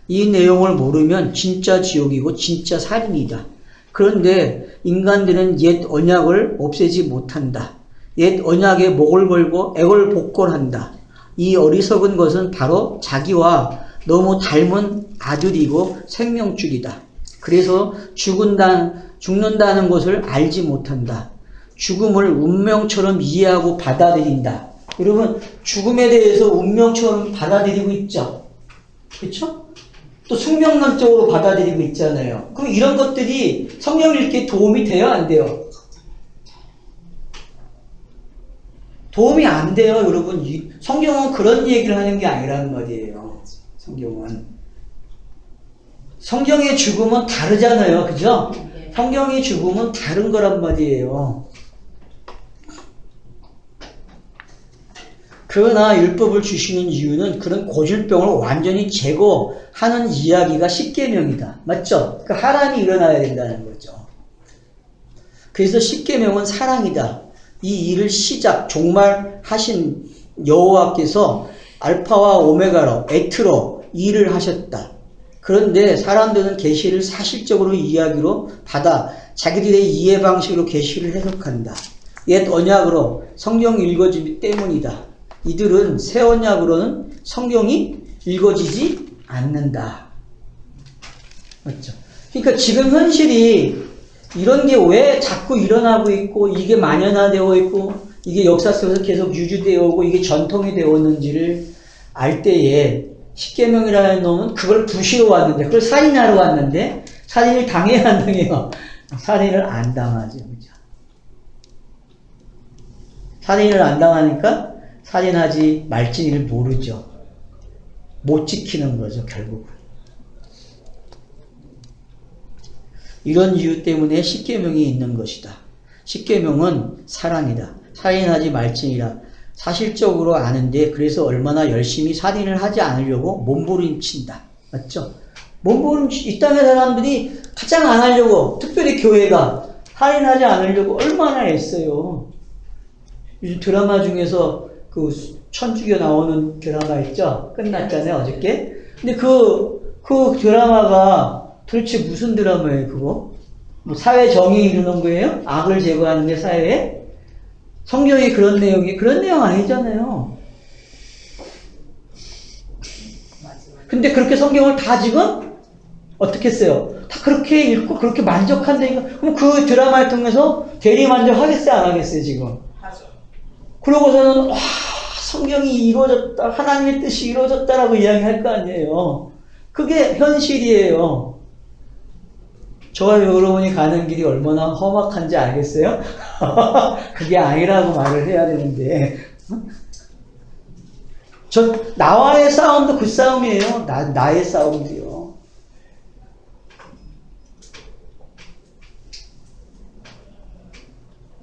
이 내용을 모르면 진짜 지옥이고 진짜 살인이다. 그런데 인간들은 옛 언약을 없애지 못한다. 옛 언약에 목을 걸고 애걸복걸한다. 이 어리석은 것은 바로 자기와 너무 닮은 아들이고 생명줄이다. 그래서 죽는다는 것을 알지 못한다. 죽음을 운명처럼 이해하고 받아들인다. 여러분, 죽음에 대해서 운명처럼 받아들이고 있죠? 그렇죠? 또 숙명론적으로 받아들이고 있잖아요. 그럼 이런 것들이 성경 읽기에 도움이 돼요? 안 돼요? 도움이 안 돼요, 여러분. 성경은 그런 얘기를 하는 게 아니라는 말이에요. 성경은. 성경의 죽음은 다르잖아요. 그죠? 성경의 죽음은 다른 거란 말이에요. 그러나 율법을 주시는 이유는 그런 고질병을 완전히 제거하는 이야기가 십계명이다. 맞죠? 그 하람이 일어나야 된다는 거죠. 그래서 십계명은 사랑이다. 이 일을 종말하신 여호와께서 알파와 오메가로 에트로 일을 하셨다. 그런데 사람들은 계시를 사실적으로 이야기로 받아 자기들의 이해 방식으로 계시를 해석한다. 옛 언약으로 성경 읽어주기 때문이다. 이들은 새 언약으로는 성경이 읽어지지 않는다. 맞죠? 그러니까 지금 현실이 이런 게 왜 자꾸 일어나고 있고 이게 만연화되어 있고 이게 역사 속에서 계속 유지되어 오고 이게 전통이 되어 왔는지를 알 때에 십계명이라는 놈은 그걸 부시러 왔는데 그걸 살인하러 왔는데 살인을 당해야 안 당해요? 살인을 안 당하죠. 그죠? 살인을 안 당하니까 살인하지 말지를 모르죠. 못 지키는 거죠, 결국은. 이런 이유 때문에 십계명이 있는 것이다. 십계명은 사랑이다. 살인하지 말지니라. 사실적으로 아는데 그래서 얼마나 열심히 살인을 하지 않으려고 몸부림친다. 맞죠? 이 땅의 사람들이 가장 안 하려고, 특별히 교회가 살인하지 않으려고 얼마나 애써요. 요즘 드라마 중에서 그 천주교 나오는 드라마 있죠? 끝났잖아요, 어저께. 근데 그 드라마가 도대체 무슨 드라마예요, 그거? 뭐 사회 정의 이루는 거예요? 악을 제거하는 게 사회에? 성경이 그런 내용 아니잖아요. 근데 그렇게 성경을 다 지금 어떻게 했어요? 다 그렇게 읽고 그렇게 만족한다니까. 그럼 그 드라마를 통해서 대리만족하겠어요, 안 하겠어요, 지금? 하죠. 그러고서는 와, 성경이 이루어졌다, 하나님의 뜻이 이루어졌다라고 이야기할 거 아니에요. 그게 현실이에요. 저와 여러분이 가는 길이 얼마나 험악한지 알겠어요? 그게 아니라고 말을 해야 되는데. 나와의 싸움도 그 싸움이에요. 나의 싸움도요.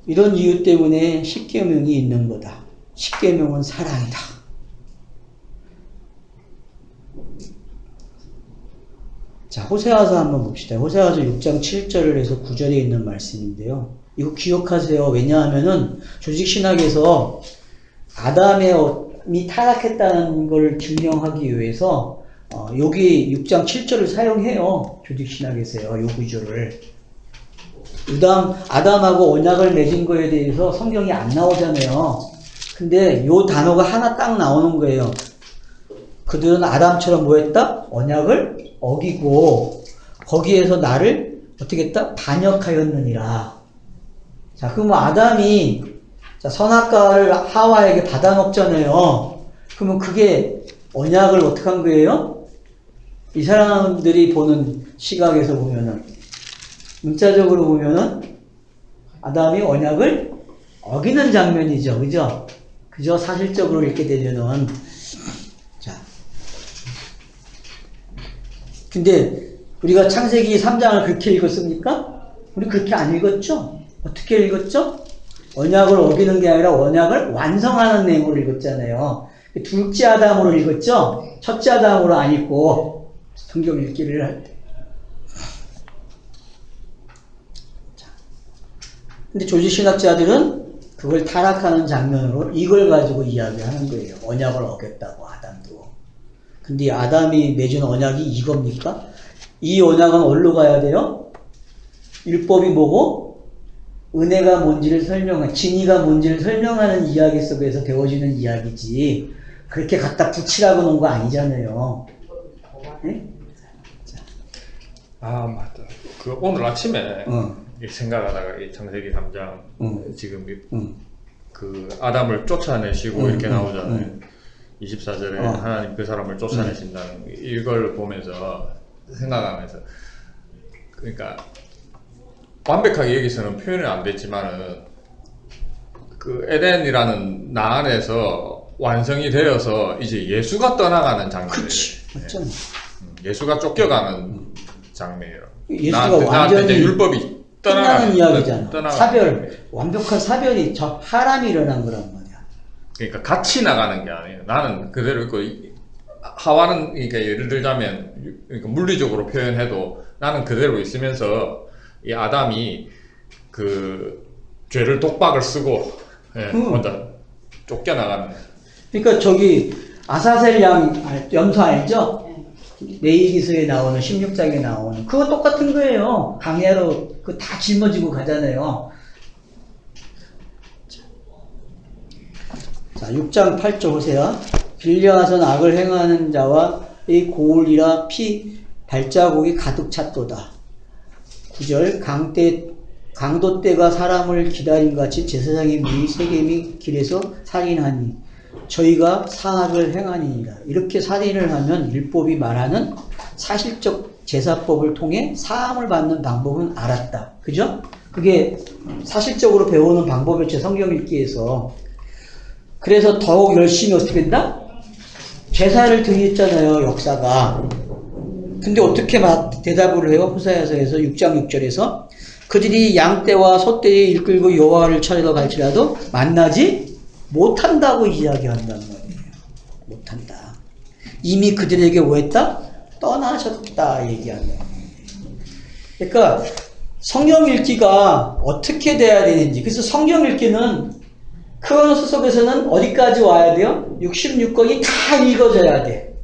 이런 이유 때문에 십계명이 있는 거다. 십계명은 사랑이다. 자, 호세아서 한번 봅시다. 호세아서 6장 7절을 해서 9절에 있는 말씀인데요. 이거 기억하세요. 왜냐하면은 조직신학에서 아담이 타락했다는 걸 증명하기 위해서 여기 6장 7절을 사용해요. 조직신학에서요. 요 구절을. 아담하고 언약을 맺은 거에 대해서 성경이 안 나오잖아요. 근데 요 단어가 하나 딱 나오는 거예요. 그들은 아담처럼 뭐 했다? 언약을 어기고 거기에서 나를 어떻게 했다? 반역하였느니라. 자, 그럼 아담이 선악과를 하와에게 받아먹잖아요. 그러면 그게 언약을 어떻게 한 거예요? 이 사람들이 보는 시각에서 보면은, 문자적으로 보면은 아담이 언약을 어기는 장면이죠. 그죠? 그죠? 사실적으로 읽게 되면은. 자. 근데 우리가 창세기 3장을 그렇게 읽었습니까? 우리 그렇게 안 읽었죠? 어떻게 읽었죠? 언약을 어기는 게 아니라 언약을 완성하는 내용으로 읽었잖아요. 둘째 아담으로 읽었죠? 첫째 아담으로 안 읽고 성경 읽기를 할 때. 근데 조직신학자들은 그걸 타락하는 장면으로 이걸 가지고 이야기하는 거예요. 언약을 어겼다고 아담도. 근데 아담이 맺은 언약이 이겁니까? 이 언약은 어디로 가야 돼요? 율법이 뭐고? 은혜가 뭔지를 진리가 뭔지를 설명하는 이야기 속에서 되어지는 이야기지. 그렇게 갖다 붙이라고 놓은 거 아니잖아요. 네? 아, 맞다. 그 오늘 아침에 생각하다가 이 창세기 3장 지금 그 아담을 쫓아내시고 이렇게 나오잖아요. 24절에 하나님 그 사람을 쫓아내신다는 이걸 보면서 생각하면서, 그러니까 완벽하게 여기서는 표현이 안 됐지만은 그 에덴이라는 나 안에서 완성이 되어서 이제 예수가 떠나가는 장면이에요. 맞잖아. 예수가 쫓겨가는 장면이에요. 예수가 나한테 완전히 이제 율법이 끝나는 이야기잖아. 떠나가는 사별, 완벽한 사별이 하람이 일어난 거란 말이야. 그러니까 같이 나가는 게 아니에요. 나는 그대로 있고 하와는, 그러니까 예를 들자면 그러니까 물리적으로 표현해도 나는 그대로 있으면서 이 아담이 그 죄를 독박을 쓰고 혼자 쫓겨나가는. 그러니까 저기 아사셀 염소 알죠? 레위기서에 나오는 16장에 나오는 그거 똑같은 거예요. 강야로 그 다 짊어지고 가잖아요. 자, 6장 8절 보세요. 빌려와선 악을 행하는 자와 이 고울이라 피 발자국이 가득 찼도다. 9절 강도 때가 사람을 기다림같이 제사장의 무리 세겜이 길에서 살인하니 저희가 사악을 행하니이다. 이렇게 살인을 하면 율법이 말하는 사실적 제사법을 통해 사함을 받는 방법은 알았다. 그죠? 그게 사실적으로 배우는 방법이었죠. 성경 읽기에서. 그래서 더욱 열심히 어떻게 된다? 제사를 드렸잖아요. 역사가. 근데 어떻게 대답을 해요? 호세아서에서 6장 6절에서 그들이 양떼와 소떼에 이끌고 여호와를 차리러 갈지라도 만나지 못한다고 이야기한단 말이에요. 못한다. 이미 그들에게 뭐 했다? 떠나셨다 얘기하는 거예요. 그러니까 성경 읽기가 어떻게 돼야 되는지. 그래서 성경 읽기는 크로노스 속에서는 어디까지 와야 돼요? 66권이 다 읽어져야 돼.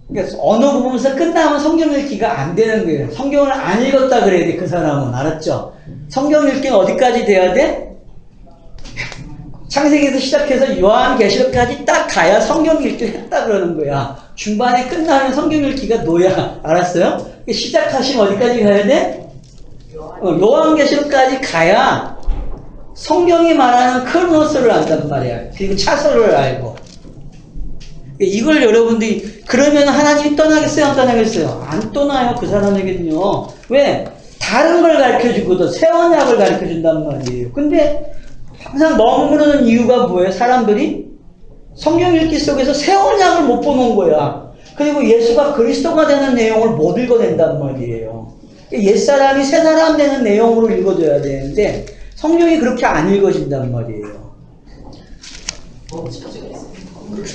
그러니까 어느 부분에서 끝나면 성경 읽기가 안 되는 거예요. 성경을 안 읽었다 그래야 돼, 그 사람은. 알았죠? 성경 읽기는 어디까지 돼야 돼? 창세기에서 시작해서 요한계시록까지 딱 가야 성경 읽기를 했다 그러는 거야. 중반에 끝나면 성경 읽기가 노야. 알았어요? 시작하시면 어디까지 가야 돼? 요한계시록까지 가야 성경이 말하는 크로노스를 안단 말이야. 그리고 차서를 알고. 이걸 여러분들이, 그러면 하나님이 떠나겠어요? 안 떠나겠어요? 안 떠나요, 그 사람에게는요. 왜? 다른 걸 가르쳐 주거든. 새 언약을 가르쳐 준단 말이에요. 근데 항상 머무르는 이유가 뭐예요? 사람들이 성경 읽기 속에서 새 언약을 못 보는 거야. 그리고 예수가 그리스도가 되는 내용을 못 읽어낸단 말이에요. 옛사람이 새 사람 되는 내용으로 읽어줘야 되는데 성경이 그렇게 안 읽어진단 말이에요. 뭐 찾아겠어요.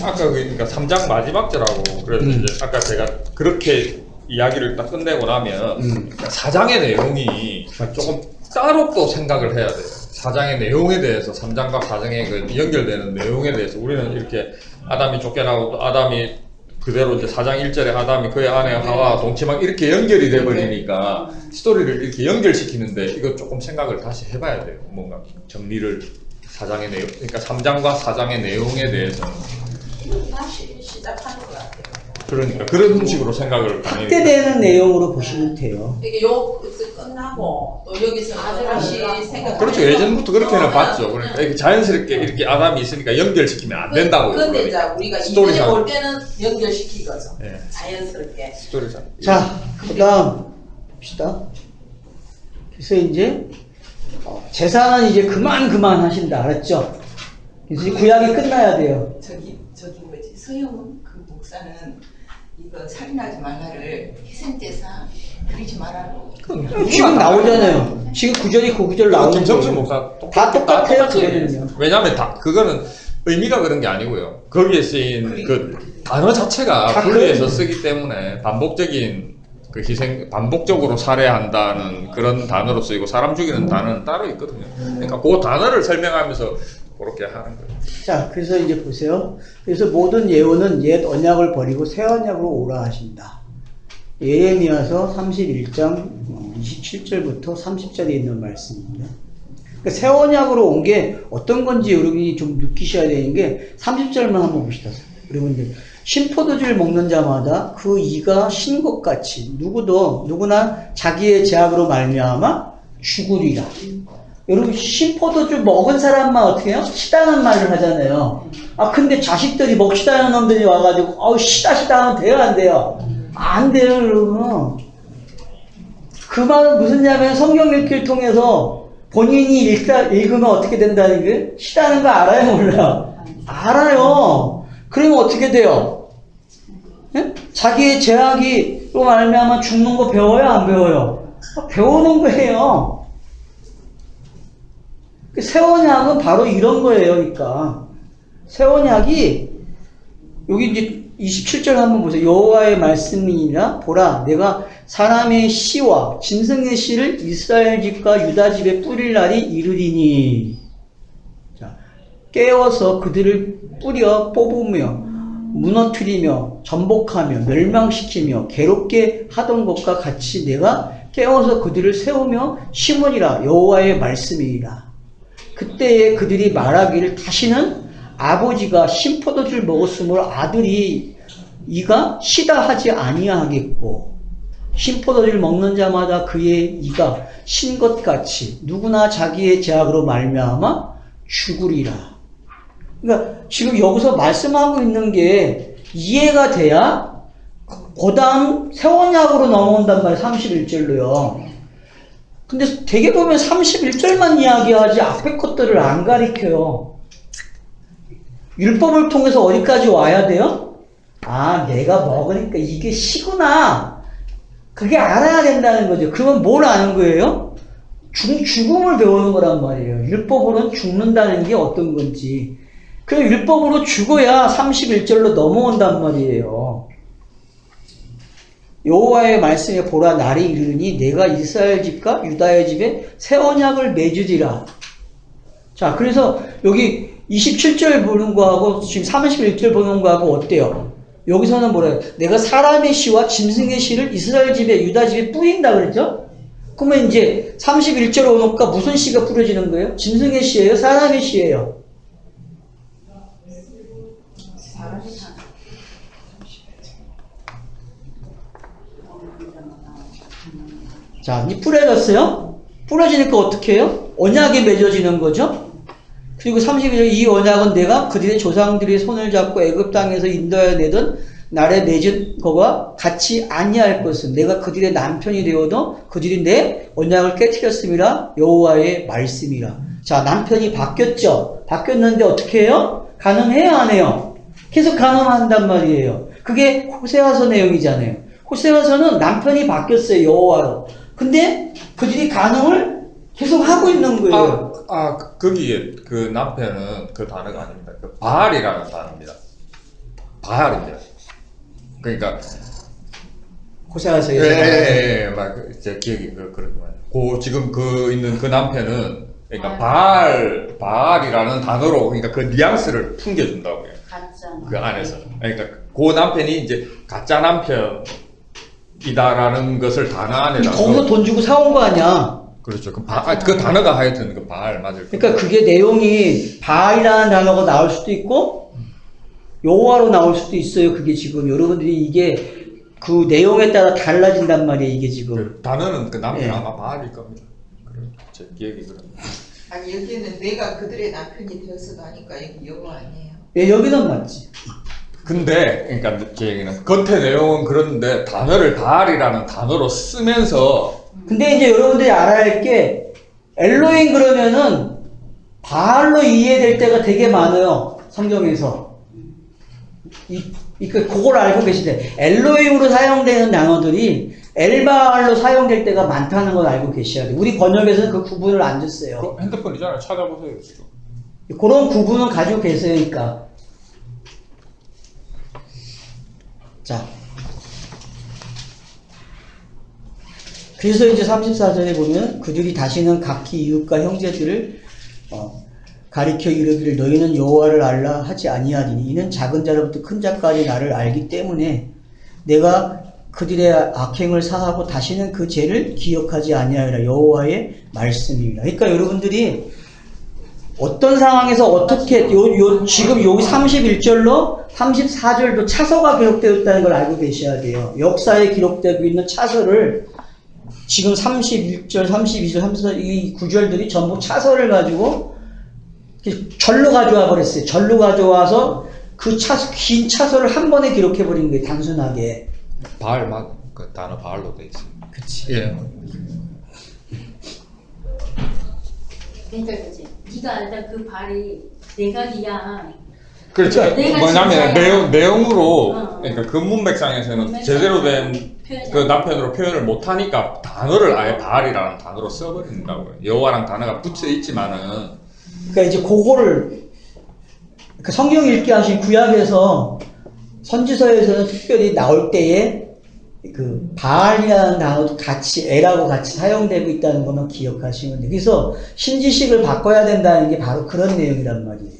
아까 그러니까 3장 마지막 절하고 그래서 이제 아까 제가 그렇게 이야기를 딱 끝내고 나면 그러니까 4장의 내용이 조금 따로 또 생각을 해야 돼요. 4장의 내용에 대해서 3장과 4장의 그 연결되는 내용에 대해서 우리는 이렇게 아담이 쫓겨나고 또 아담이 그대로 이제 4장 1절에 아담이 그의 아내 하와 동침하고 이렇게 연결이 돼 버리니까 스토리를 이렇게 연결시키는데 이거 조금 생각을 다시 해봐야 돼요. 뭔가 정리를 4장의 내용, 그러니까 3장과 4장의 내용에 대해서는 다시 시작하는 것 같아요. 그러니까 그런 식으로 생각을 확대되는 내용으로 보시면 돼요. 이게 요 끝나고 또 여기서 또 다시 생각. 그렇죠. 예전부터 그렇게는 봤죠. 그러니까 이렇게 자연스럽게 이렇게 아담이 있으니까 연결시키면 안 된다고요. 근데 이제 우리가 스토리상. 이전에 볼 때는 연결시키거죠. 네. 자연스럽게. 스토리상. 자, 그 다음 봅시다. 그래서 이제 제사는 이제 그만 하신다. 알았죠? 그래서 이제 구약이 끝나야 돼요. 저기 뭐지 서영은 그 목사는 이거 살인하지 말라를 희생제사 드리지 말라고. 지금 나오잖아요. 지금 구절이 그 구절 나오는 김성수 거예요. 목사 다 똑같아요, 똑같이 그거는요. 왜냐하면 다 그거는 의미가 그런 게 아니고요. 거기에 쓰인 그 단어 자체가 다 분리해서 그런- 쓰기 때문에 반복적인 그 희생, 반복적으로 살해한다는 그런 단어로 쓰이고 사람 죽이는 단어는 따로 있거든요. 그러니까 그 단어를 설명하면서 그렇게 하는 거예요. 자, 그래서 이제 보세요. 그래서 모든 예언은 옛 언약을 버리고 새 언약으로 오라 하신다. 예레미야서 31장 27절부터 30절에 있는 말씀입니다. 그러니까 새 언약으로 온 게 어떤 건지 여러분이 좀 느끼셔야 되는 게 30절만 한번 봅시다. 여러분들 신포도주를 먹는 자마다 그 이가 신 것 같이 누구나 자기의 죄악으로 말미암아 죽으리라. 여러분 신포도주 먹은 사람만 어떻게 해요? 시다는 말을 하잖아요. 아 근데 자식들이 먹시다는 놈들이 와가지고 시다 하면 돼요 안 돼요? 안 돼요 여러분. 그 말은 무슨 냐면 성경 읽기를 통해서 본인이 읽으면 어떻게 된다는 게 시다는 거 알아요 몰라요? 알아요. 그러면 어떻게 돼요? 예? 자기의 죄악이로 말미암아 죽는 거 배워요 안 배워요? 배우는 거예요. 새 언약은 바로 이런 거예요. 그러니까 새 언약이 여기 이제 27절 한번 보세요. 여호와의 말씀이니라 보라 내가 사람의 씨와 짐승의 씨를 이스라엘 집과 유다 집에 뿌릴 날이 이르리니. 자, 깨워서 그들을 뿌려 뽑으며 무너뜨리며 전복하며 멸망시키며 괴롭게 하던 것과 같이 내가 깨워서 그들을 세우며 심으리라. 여호와의 말씀이니라. 그때에 그들이 말하기를 다시는 아버지가 신포도주를 먹었으므로 아들이 이가 시다 하지 아니하겠고 신포도주를 먹는 자마다 그의 이가 신 것 같이 누구나 자기의 죄악으로 말미암아 죽으리라. 그러니까 지금 여기서 말씀하고 있는 게 이해가 돼야 그 다음 새 언약으로 넘어온단 말이에요. 31절로요. 근데 되게 보면 31절만 이야기하지 앞에 것들을 안 가리켜요. 율법을 통해서 어디까지 와야 돼요? 아, 내가 먹으니까 이게 시구나. 그게 알아야 된다는 거죠. 그러면 뭘 아는 거예요? 죽음을 배우는 거란 말이에요. 율법으로는 죽는다는 게 어떤 건지. 그래서 율법으로 죽어야 31절로 넘어온단 말이에요. 여호와의 말씀에 보라 날이 이르니 내가 이스라엘 집과 유다의 집에 새 언약을 맺으리라. 자, 그래서 여기 27절 보는 거하고 지금 31절 보는 거하고 어때요? 여기서는 뭐래요? 내가 사람의 씨와 짐승의 씨를 이스라엘 집에 유다 집에 뿌린다 그랬죠? 그러면 이제 31절 오니까 무슨 씨가 뿌려지는 거예요? 짐승의 씨예요? 사람의 씨예요? 자, 이 뿌려졌어요? 뿌려지니까 어떻게 해요? 언약이 맺어지는 거죠? 그리고 31절 이 언약은 내가 그들의 조상들의 손을 잡고 애굽 땅에서 인도하여 내던 날에 맺은 거와 같이 아니할 것은 내가 그들의 남편이 되어도 그들이 내 언약을 깨트렸음이라 여호와의 말씀이라. 자, 남편이 바뀌었죠? 바뀌었는데 어떻게 해요? 간음해요 안 해요? 계속 간음한단 말이에요. 그게 호세아서 내용이잖아요. 호세아서는 남편이 바뀌었어요 여호와로. 근데 그들이 간음을 계속 하고 있는 거예요. 거기에 그 남편은 그 단어가 아닙니다. 그 바알이라는 단어입니다. 바알입니다. 그러니까 고생하세요. 예, 제 기억이 그렇구만. 지금 있는 그 남편은 그러니까 바알이라는 단어로 그러니까 그 뉘앙스를 풍겨준다고요. 가짜. 그 안에서. 그러니까 그 남편이 이제 가짜 남편이다라는 것을 단어 안에다. 거기서 돈 주고 사온 거 아니야. 그렇죠. 그 단어가 하여튼 그 바알 맞을 거예요. 그러니까 그게 내용이 바알이라는 단어가 나올 수도 있고 여호와로 나올 수도 있어요. 그게 지금 여러분들이 이게 그 내용에 따라 달라진단 말이에요. 이게 지금. 그 단어는 그 남편 예. 아마 바알일 겁니다. 제 기억이 그럽니다. 아니 여기는 내가 그들의 남편이 되어서도 하니까 여기 여보 아니에요. 예, 여기는 맞지. 근데 그러니까 제 얘기는 겉에 내용은 그런데 단어를 바알이라는 단어로 쓰면서 근데 이제 여러분들이 알아야 할 게 엘로힘 그러면은 바알로 이해될 때가 되게 많아요. 성경에서. 그걸 알고 계시대. 엘로힘으로 사용되는 단어들이 엘바알로 사용될 때가 많다는 걸 알고 계셔야 돼요. 우리 번역에서는 그 구분을 안 줬어요. 핸드폰이잖아요. 찾아보세요 지금. 그런 구분은 가지고 계세요니까. 자. 그래서 이제 34절에 보면 그들이 다시는 각기 이웃과 형제들을 가리켜 이르기를 너희는 여호와를 알라 하지 아니하리니 이는 작은 자로부터 큰 자까지 나를 알기 때문에 내가 그들의 악행을 사하고 다시는 그 죄를 기억하지 아니하리라 여호와의 말씀입니다. 그러니까 여러분들이 어떤 상황에서 어떻게 지금 여기 31절로 34절도 차서가 기록되어 있다는 걸 알고 계셔야 돼요. 역사에 기록되고 있는 차서를 지금 31절, 32절, 34절 이 구절들이 전부 차서를 가지고 절로 가져와 버렸어요. 절로 가져와서 그 긴 차서를 한 번에 기록해 버린 거예요. 단순하게. 바알 그 단어 바알로 돼 있어요. 그치. 예. 그러니까 그치. 네가 알다 그 발이 내가 니야. 그렇죠. 내가 뭐냐면 진짜야. 내용으로 그러니까 그 문맥상에서는 문맥상에서 제대로 된 표현이 그 남편으로 표현을 못하니까 단어를 아예 바알이라는 단어로 써버린다고요. 여호와랑 단어가 붙여 있지만은 그러니까 이제 그거를 그 성경 읽기 하신 구약에서 선지서에서는 특별히 나올 때에 그 바알이라는 단어도 같이 에라고 같이 사용되고 있다는 것만 기억하시면 돼요. 그래서 신지식을 바꿔야 된다는 게 바로 그런 내용이란 말이에요.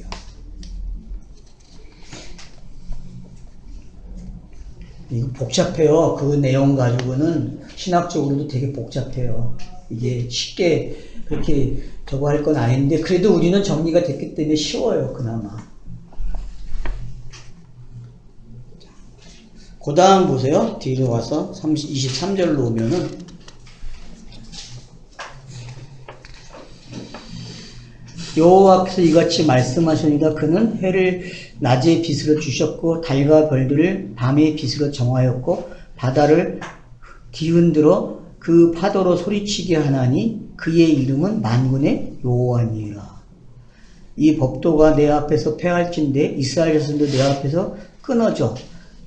이거 복잡해요. 그 내용 가지고는 신학적으로도 되게 복잡해요. 이게 쉽게 그렇게 저거 할 건 아닌데 그래도 우리는 정리가 됐기 때문에 쉬워요. 그나마. 그 다음 보세요. 뒤로 와서 23절로 오면은 여호와께서 이같이 말씀하시니라 그는 해를 낮에 빛으로 주셨고 달과 별들을 밤에 빛으로 정하였고 바다를 뒤흔들어 그 파도로 소리치게 하나니 그의 이름은 만군의 여호와니라. 이 법도가 내 앞에서 폐할진대 이스라엘 자손도 내 앞에서 끊어져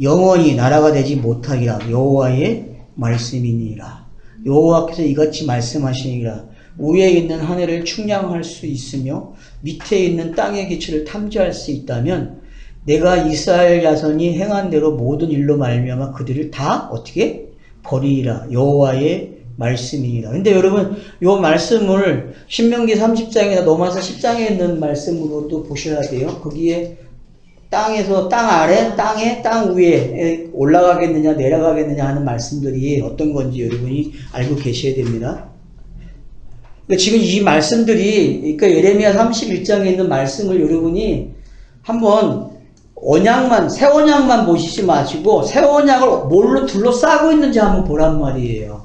영원히 나라가 되지 못하리라. 여호와의 말씀이니라. 여호와께서 이같이 말씀하시니라. 위에 있는 하늘을 측량할 수 있으며 밑에 있는 땅의 기초를 탐지할 수 있다면 내가 이스라엘 자손이 행한 대로 모든 일로 말미암아 그들을 다 어떻게 버리리라. 여호와의 말씀이니라. 근데 여러분 요 말씀을 신명기 30장이나 넘어서 10장에 있는 말씀으로도 보셔야 돼요. 거기에 땅에서 땅 아래, 땅 위에 올라가겠느냐 내려가겠느냐 하는 말씀들이 어떤 건지 여러분이 알고 계셔야 됩니다. 그러니까 지금 이 말씀들이 그러니까 예레미야 31장에 있는 말씀을 여러분이 한번 새 언약만 보시지 마시고 새 언약을 뭘로 둘러싸고 있는지 한번 보란 말이에요.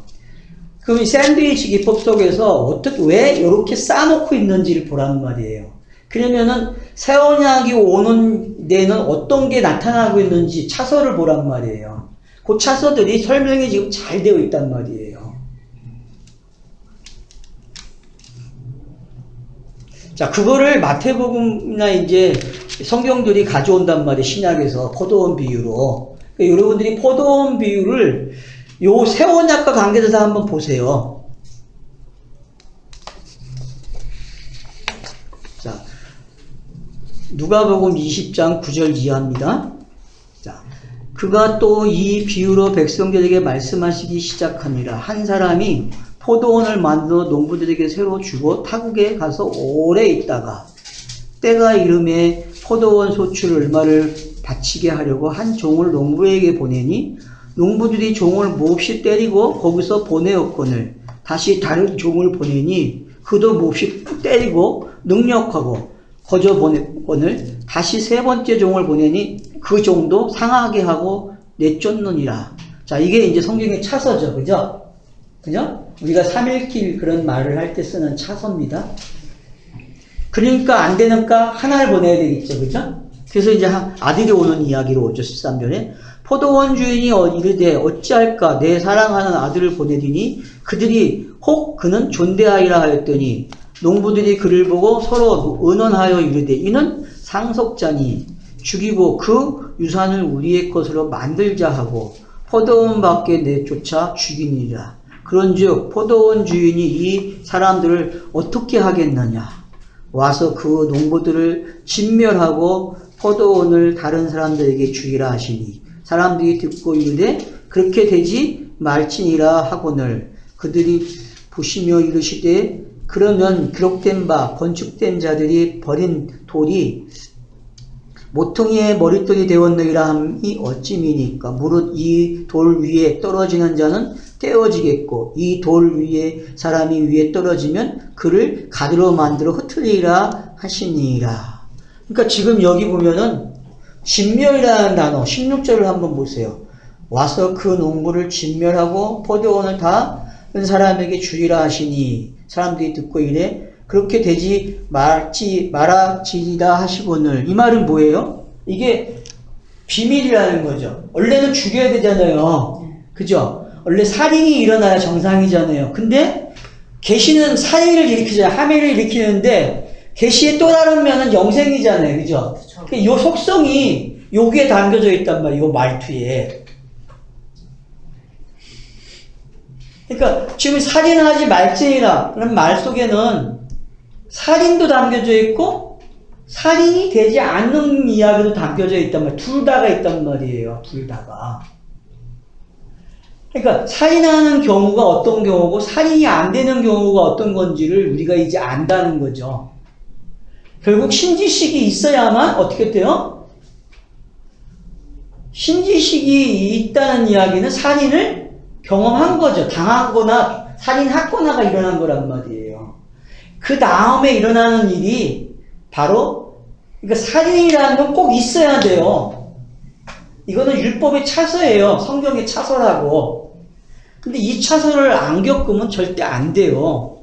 그럼 이 샌드위치 기법 속에서 왜 이렇게 쌓아놓고 있는지를 보란 말이에요. 그러면은 새 언약이 오는 데는 어떤 게 나타나고 있는지 차서를 보란 말이에요. 그 차서들이 설명이 지금 잘 되어 있단 말이에요. 자, 그거를 마태복음이나 이제 성경들이 가져온단 말이에요. 신약에서 포도원 비유로. 그러니까 여러분들이 포도원 비유를 요 새 언약과 관계돼서 한번 보세요. 누가복음 20장 9절 이하입니다. 자, 그가 또 이 비유로 백성들에게 말씀하시기 시작하니라. 한 사람이 포도원을 만들어 농부들에게 새로 주고 타국에 가서 오래 있다가 때가 이름에 포도원 소출 얼마를 바치게 하려고 한 종을 농부에게 보내니 농부들이 종을 몹시 때리고 거기서 보내었거늘 다시 다른 종을 보내니 그도 몹시 때리고 능력하고 거저 보냈거늘 다시 세 번째 종을 보내니 그 종도 상하게 하고 내쫓느니라. 자, 이게 이제 성경의 차서죠. 그죠? 그죠? 우리가 3일길 그런 말을 할 때 쓰는 차서입니다. 그러니까 안 되니까 하나를 보내야 되겠죠. 그죠? 그래서 이제 아들이 오는 이야기로 오죠. 13절에 포도원 주인이 이르되 어찌할까 내 사랑하는 아들을 보내리니 그들이 혹 그는 존대하리라 하였더니 농부들이 그를 보고 서로 의논하여 이르되 이는 상속자니 죽이고 그 유산을 우리의 것으로 만들자 하고 포도원 밖에 내쫓아 죽이니라. 그런즉 포도원 주인이 이 사람들을 어떻게 하겠느냐 와서 그 농부들을 진멸하고 포도원을 다른 사람들에게 주기라 하시니 사람들이 듣고 이르되 그렇게 되지 말지니라 하거늘 그들이 보시며 이르시되 그러면 기록된 바 건축된 자들이 버린 돌이 모퉁이의 머릿돌이 되었느니라 함이 어찌미니까 무릇 이 돌 위에 떨어지는 자는 떼어지겠고 이 돌 위에 사람이 위에 떨어지면 그를 가드로 만들어 흩으리라 하시니라. 그러니까 지금 여기 보면은 진멸이라는 단어 16절을 한번 보세요. 와서 그 농부를 진멸하고 포도원을 다른 사람에게 주리라 하시니 사람들이 듣고 이래 그렇게 되지 말아지리라 하시거늘. 이 말은 뭐예요? 이게 비밀이라는 거죠. 원래는 죽여야 되잖아요. 그죠? 원래 살인이 일어나야 정상이잖아요. 근데 계시는 살인을 일으키잖아요. 함해를 일으키는데 계시의 또 다른 면은 영생이잖아요. 그죠? 이 속성이 여기에 담겨져 있단 말이에요. 이 말투에. 그러니까 지금 살인하지 말지니라 그런 말 속에는 살인도 담겨져 있고 살인이 되지 않는 이야기도 담겨져 있단 말이에요. 둘 다가 있단 말이에요. 둘 다가. 그러니까 살인하는 경우가 어떤 경우고 살인이 안 되는 경우가 어떤 건지를 우리가 이제 안다는 거죠. 결국 신지식이 있어야만 어떻게 돼요? 신지식이 있다는 이야기는 살인을 경험한 거죠. 당하거나 살인하거나가 일어난 거란 말이에요. 그 다음에 일어나는 일이 바로 그러니까 살인이라는 건 꼭 있어야 돼요. 이거는 율법의 차서예요. 성경의 차서라고. 근데 이 차서를 안 겪으면 절대 안 돼요.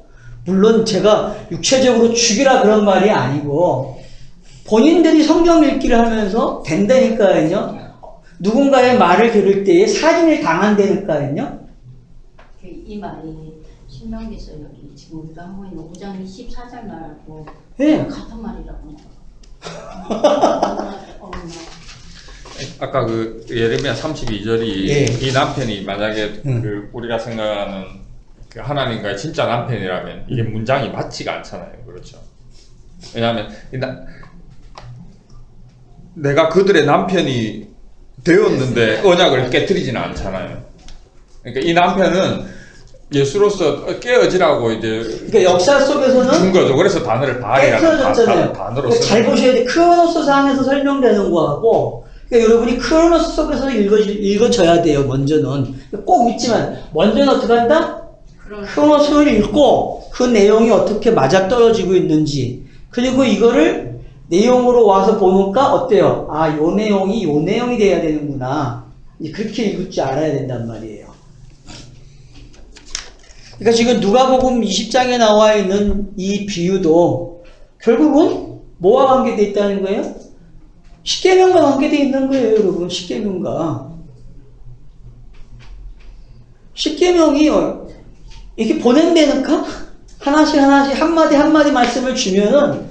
물론 제가 육체적으로 죽이라 그런 말이 아니고 본인들이 성경 읽기를 하면서 된다니까요. 누군가의 말을 들을 때에 살인을 당한다니까요. 이 말이 신명기서 여기 지금 우리가 하고 있는 5장 24절 말하고 네. 같은 말이라고. 아까 그 예레미야 32절이 예. 이 남편이 만약에 그 우리가 생각하는 그 하나님과의 진짜 남편이라면 이게 문장이 맞지가 않잖아요. 그렇죠. 왜냐하면 내가 그들의 남편이 되었는데 언약을 깨뜨리지는 않잖아요. 그러니까 이 남편은 예수로서 깨어지라고 이제 그러니까 역사 속에서는 준 거죠. 그래서 단어를 바알이라는 깨트려졌잖아요. 단어로 그러니까 잘 보셔야 돼. 크로노스 상에서 설명되는 거하고 그러니까 여러분이 크로노스 속에서 읽어줘야 돼요. 먼저는 꼭 있지만 먼저는 어떻게 한다? 크로노스를 읽고 그 내용이 어떻게 맞아떨어지고 있는지 그리고 이거를 내용으로 와서 보니까 어때요? 아, 요 내용이 돼야 되는구나. 그렇게 읽을 줄 알아야 된단 말이에요. 그러니까 지금 누가복음 20장에 나와 있는 이 비유도 결국은 뭐와 관계되어 있다는 거예요? 십계명과 관계되어 있는 거예요, 여러분. 십계명과. 십계명이 이렇게 보낸다니까? 하나씩 한마디 말씀을 주면은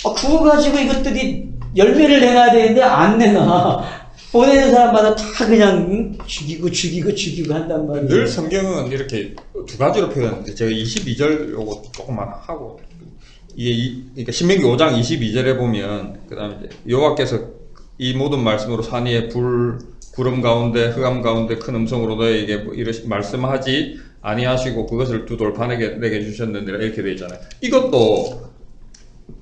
그거 가지고 이것들이 열매를 내놔야 되는데 안 내놔. 보내는 사람마다 다 그냥 죽이고 한단 말이에요. 늘 성경은 이렇게 두 가지로 표현하는데 제가 22절 요거 조금만 하고 그러니까 신명기 5장 22절에 보면 그다음에 이제 여호와께서 이 모든 말씀으로 산 위에 불 구름 가운데 흑암 가운데 큰 음성으로 너에게 뭐 이러시 말씀하지 아니하시고 그것을 두 돌판에게 내게 주셨는데 이렇게 되어 있잖아요. 이것도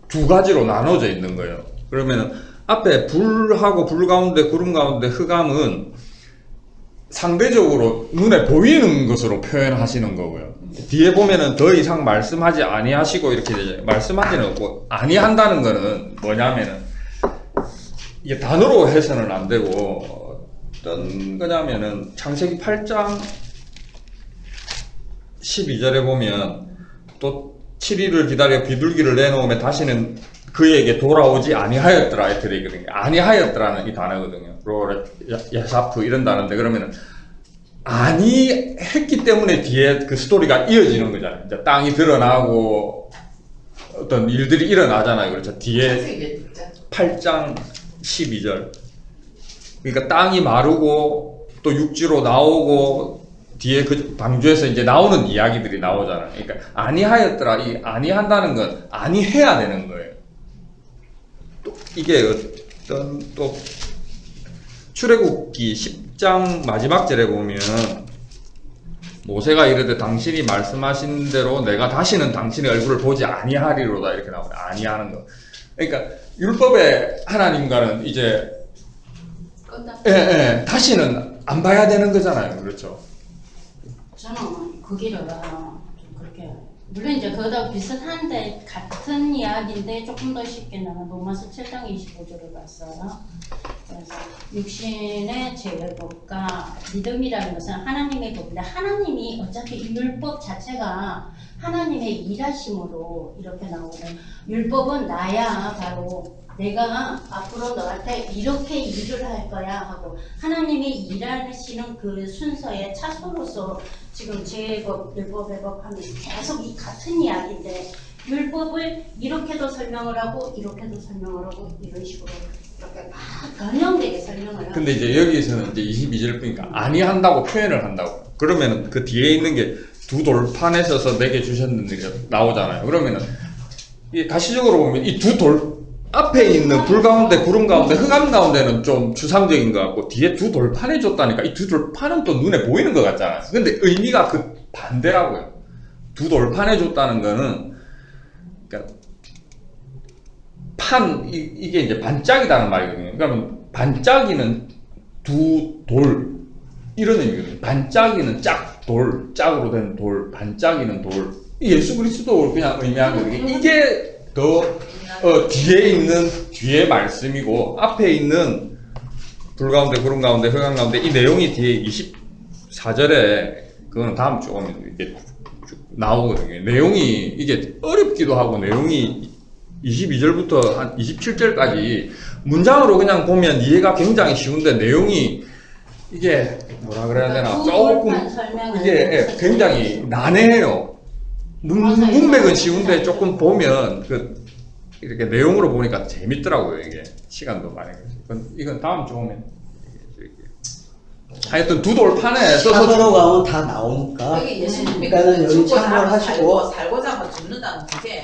두 가지로 나눠져 있는 거예요. 그러면은 앞에 불하고 불 가운데 구름 가운데 흑암은 상대적으로 눈에 보이는 것으로 표현하시는 거고요. 뒤에 보면은 더 이상 말씀하지 아니하시고 이렇게 되죠. 말씀하지는 없고 아니한다는 거는 뭐냐면은 이게 단어로 해서는 안 되고 어떤 거냐면은 창세기 8장 12절에 보면 또 7일을 기다려 비둘기를 내놓으면 다시는 그에게 돌아오지 아니하였더라 이렇게 되어 있거든요. 아니하였더라는 이 단어거든요. 로레 야사프 이런 단어인데 그러면은 아니했기 때문에 뒤에 그 스토리가 이어지는 거잖아요. 이제 땅이 드러나고 어떤 일들이 일어나잖아요. 그렇죠. 뒤에 창세기 몇 장? 8장 12절. 그러니까 땅이 마르고 또 육지로 나오고 뒤에 그 방주에서 이제 나오는 이야기들이 나오잖아요. 그러니까 아니하였더라. 이 아니한다는 건 아니해야 되는 거예요. 또 이게 어떤 또 출애굽기 10장 마지막 절에 보면 모세가 이르되 당신이 말씀하신 대로 내가 다시는 당신의 얼굴을 보지 아니하리로다 이렇게 나오네. 아니하는 거. 그러니까 율법의 하나님과는 이제 다시는 안 봐야 되는 거잖아요. 그렇죠. 저는 그 길을 좀 그렇게 물론 이제 그거다 비슷한데 같은 이야기인데 조금 더 쉽게 나는 로마서 7장 25절을 봤어요. 그래서 육신의 제법과 믿음이라는 것은 하나님의 법인데 하나님이 어차피 이 율법 자체가 하나님의 일하심으로 이렇게 나오는 율법은 나야 바로 내가 앞으로 너한테 이렇게 일을 할 거야 하고 하나님이 일하시는 그 순서의 차소로서 지금 제법, 율법의 법 하면 계속 이 같은 이야기인데 율법을 이렇게도 설명을 하고 이렇게도 설명을 하고 이런 식으로 이렇게 막 변형되게 설명을 하고 근데 이제 여기서는 이제 22절 보니까 아니한다고 표현을 한다고. 그러면은 그 뒤에 있는 게 두 돌판에 서서 내게 주셨는데 나오잖아요. 그러면은 이 가시적으로 보면 이 두 돌 앞에 있는 불 가운데 구름 가운데 흑암 가운데는 좀 추상적인 것 같고 뒤에 두 돌판에 줬다니까 이 두 돌판은 또 눈에 보이는 것 같잖아요. 근데 의미가 그 반대라고요. 두 돌판에 줬다는 거는 그러니까 이게 이제 반짝이다는 말이거든요. 그러면 반짝이는 두 돌 이런 의미거든요. 반짝이는 짝돌, 짝으로 된 돌, 반짝이는 돌. 예수 그리스도를 그냥 의미하는 거예요. 이게 더 뒤에 있는 뒤에 말씀이고 앞에 있는 불 가운데 구름 가운데 흑암 가운데 이 내용이 뒤에 24절에 그거는 다음 주 오면 이게 쭉 나오거든요. 내용이 이게 어렵기도 하고 내용이 22절부터 한 27절까지 문장으로 그냥 보면 이해가 굉장히 쉬운데 내용이 이게 뭐라 그래야 되나 조금 이게 굉장히 난해해요. 문맥은 쉬운데 조금 보면 이렇게 내용으로 보니까 재밌더라고요. 이게 시간도 많이 걸려서 이건 다음 주 오면 하여튼 두 돌판에 사서로 가면 다 나오니까 여기 예수님이 그러니까는 여기 죽고자 참고를 하시고 살고자 하면 죽는다는 그게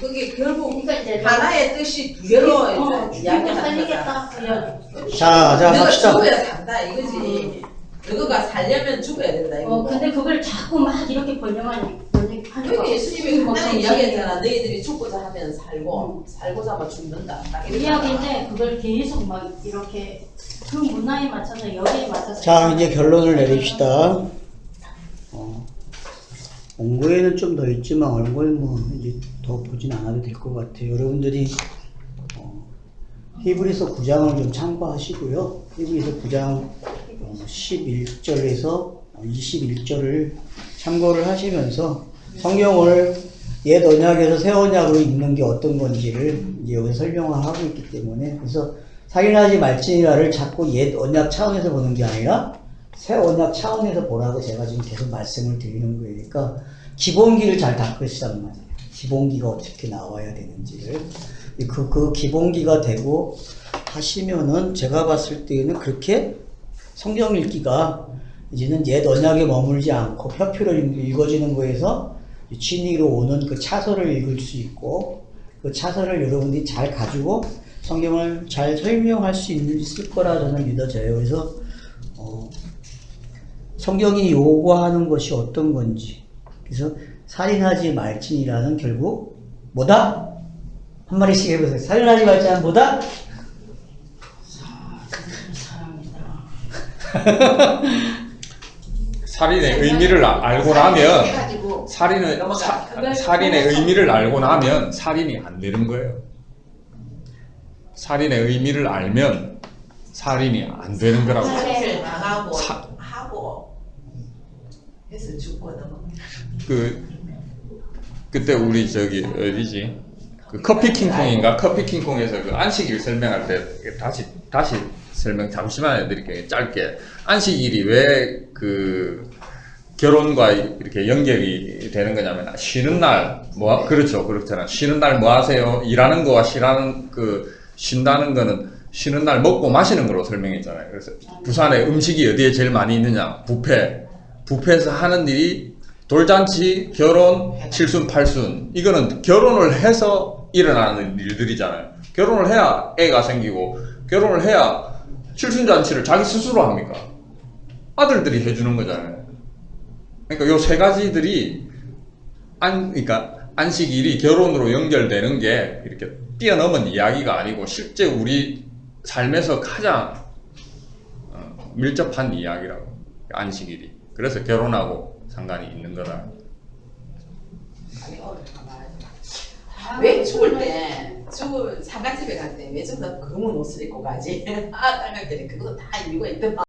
그게 결국 그러니까 이제 하나의 뜻이 두 개로 이제 이야기하는 살리겠다 거잖아. 자 너가 합시다. 죽어야 산다 이거지. 너가 살려면 죽어야 된다 이거. 근데 그걸 자꾸 막 이렇게 번역하는 여기 예수님이 간단히 이야기했잖아. 너희들이 죽고자 하면 살고 살고자 하면 죽는다. 딱 이렇게 이야기인데 그걸 계속 막 이렇게 그 문화에 맞춰서 여기에 맞춰서 자 이제 결론을 내립시다. 원고에는 좀 더 있지만 원고에 뭐 이제 더 보진 않아도 될 것 같아요. 여러분들이 히브리서 9장을 좀 참고하시고요. 히브리서 9장 11절에서 21절을 참고를 하시면서 성경을 옛 언약에서 새 언약으로 읽는 게 어떤 건지를 이제 여기 설명을 하고 있기 때문에 그래서 살인하지 말지니라를 자꾸 옛 언약 차원에서 보는 게 아니라 새 언약 차원에서 보라고 제가 지금 계속 말씀을 드리는 거니까 기본기를 잘 닦으시단 말이에요. 기본기가 어떻게 나와야 되는지를 그 기본기가 되고 하시면은 제가 봤을 때는 그렇게 성경 읽기가 이제는 옛 언약에 머물지 않고 표피로 읽어지는 거에서 진리로 오는 그 차서를 읽을 수 있고 그 차선을 여러분들이 잘 가지고 성경을 잘 설명할 수 있을 거라 저는 믿어져요. 그래서 성경이 요구하는 것이 어떤 건지, 그래서 살인하지 말지니라는 결국 뭐다? 한 마리씩 해보세요. 살인하지 말지는 뭐다? 사람이다. 살인의 의미를 알고 나면 해가지고 살인의 의미를 알고 나면 살인이 안 되는 거예요. 살인의 의미를 알면 살인이 안 되는 거라고. 살해를 당하고 사- 하고 해서 죽고 넘어. 그때 우리 저기 어디지? 그 커피 킹콩인가? 커피 킹콩에서 그 안식일 설명할 때 다시 설명 잠시만 해드릴게요. 짧게. 안식일이 왜 그 결혼과 이렇게 연결이 되는 거냐면, 쉬는 날 그렇죠, 그렇잖아. 쉬는 날 뭐 하세요? 일하는 거와 쉰다는 거는 쉬는 날 먹고 마시는 거로 설명했잖아요. 그래서 부산에 음식이 어디에 제일 많이 있느냐? 뷔페에서 하는 일이 돌잔치, 결혼, 칠순, 팔순. 이거는 결혼을 해서 일어나는 일들이잖아요. 결혼을 해야 애가 생기고, 결혼을 해야 칠순잔치를 자기 스스로 합니까? 아들들이 해주는 거잖아요. 그러니까 요 세 가지들이 그러니까 안식일이 결혼으로 연결되는 게 이렇게 뛰어넘은 이야기가 아니고 실제 우리 삶에서 가장 밀접한 이야기라고, 안식일이. 그래서 결혼하고 상관이 있는 거다. 아니 왜 죽을 때 상가집에 갈 때 왜 좀 더 검은 옷을 입고 가지? 아, 딸깍들이 그것도 다 이유가 있더만.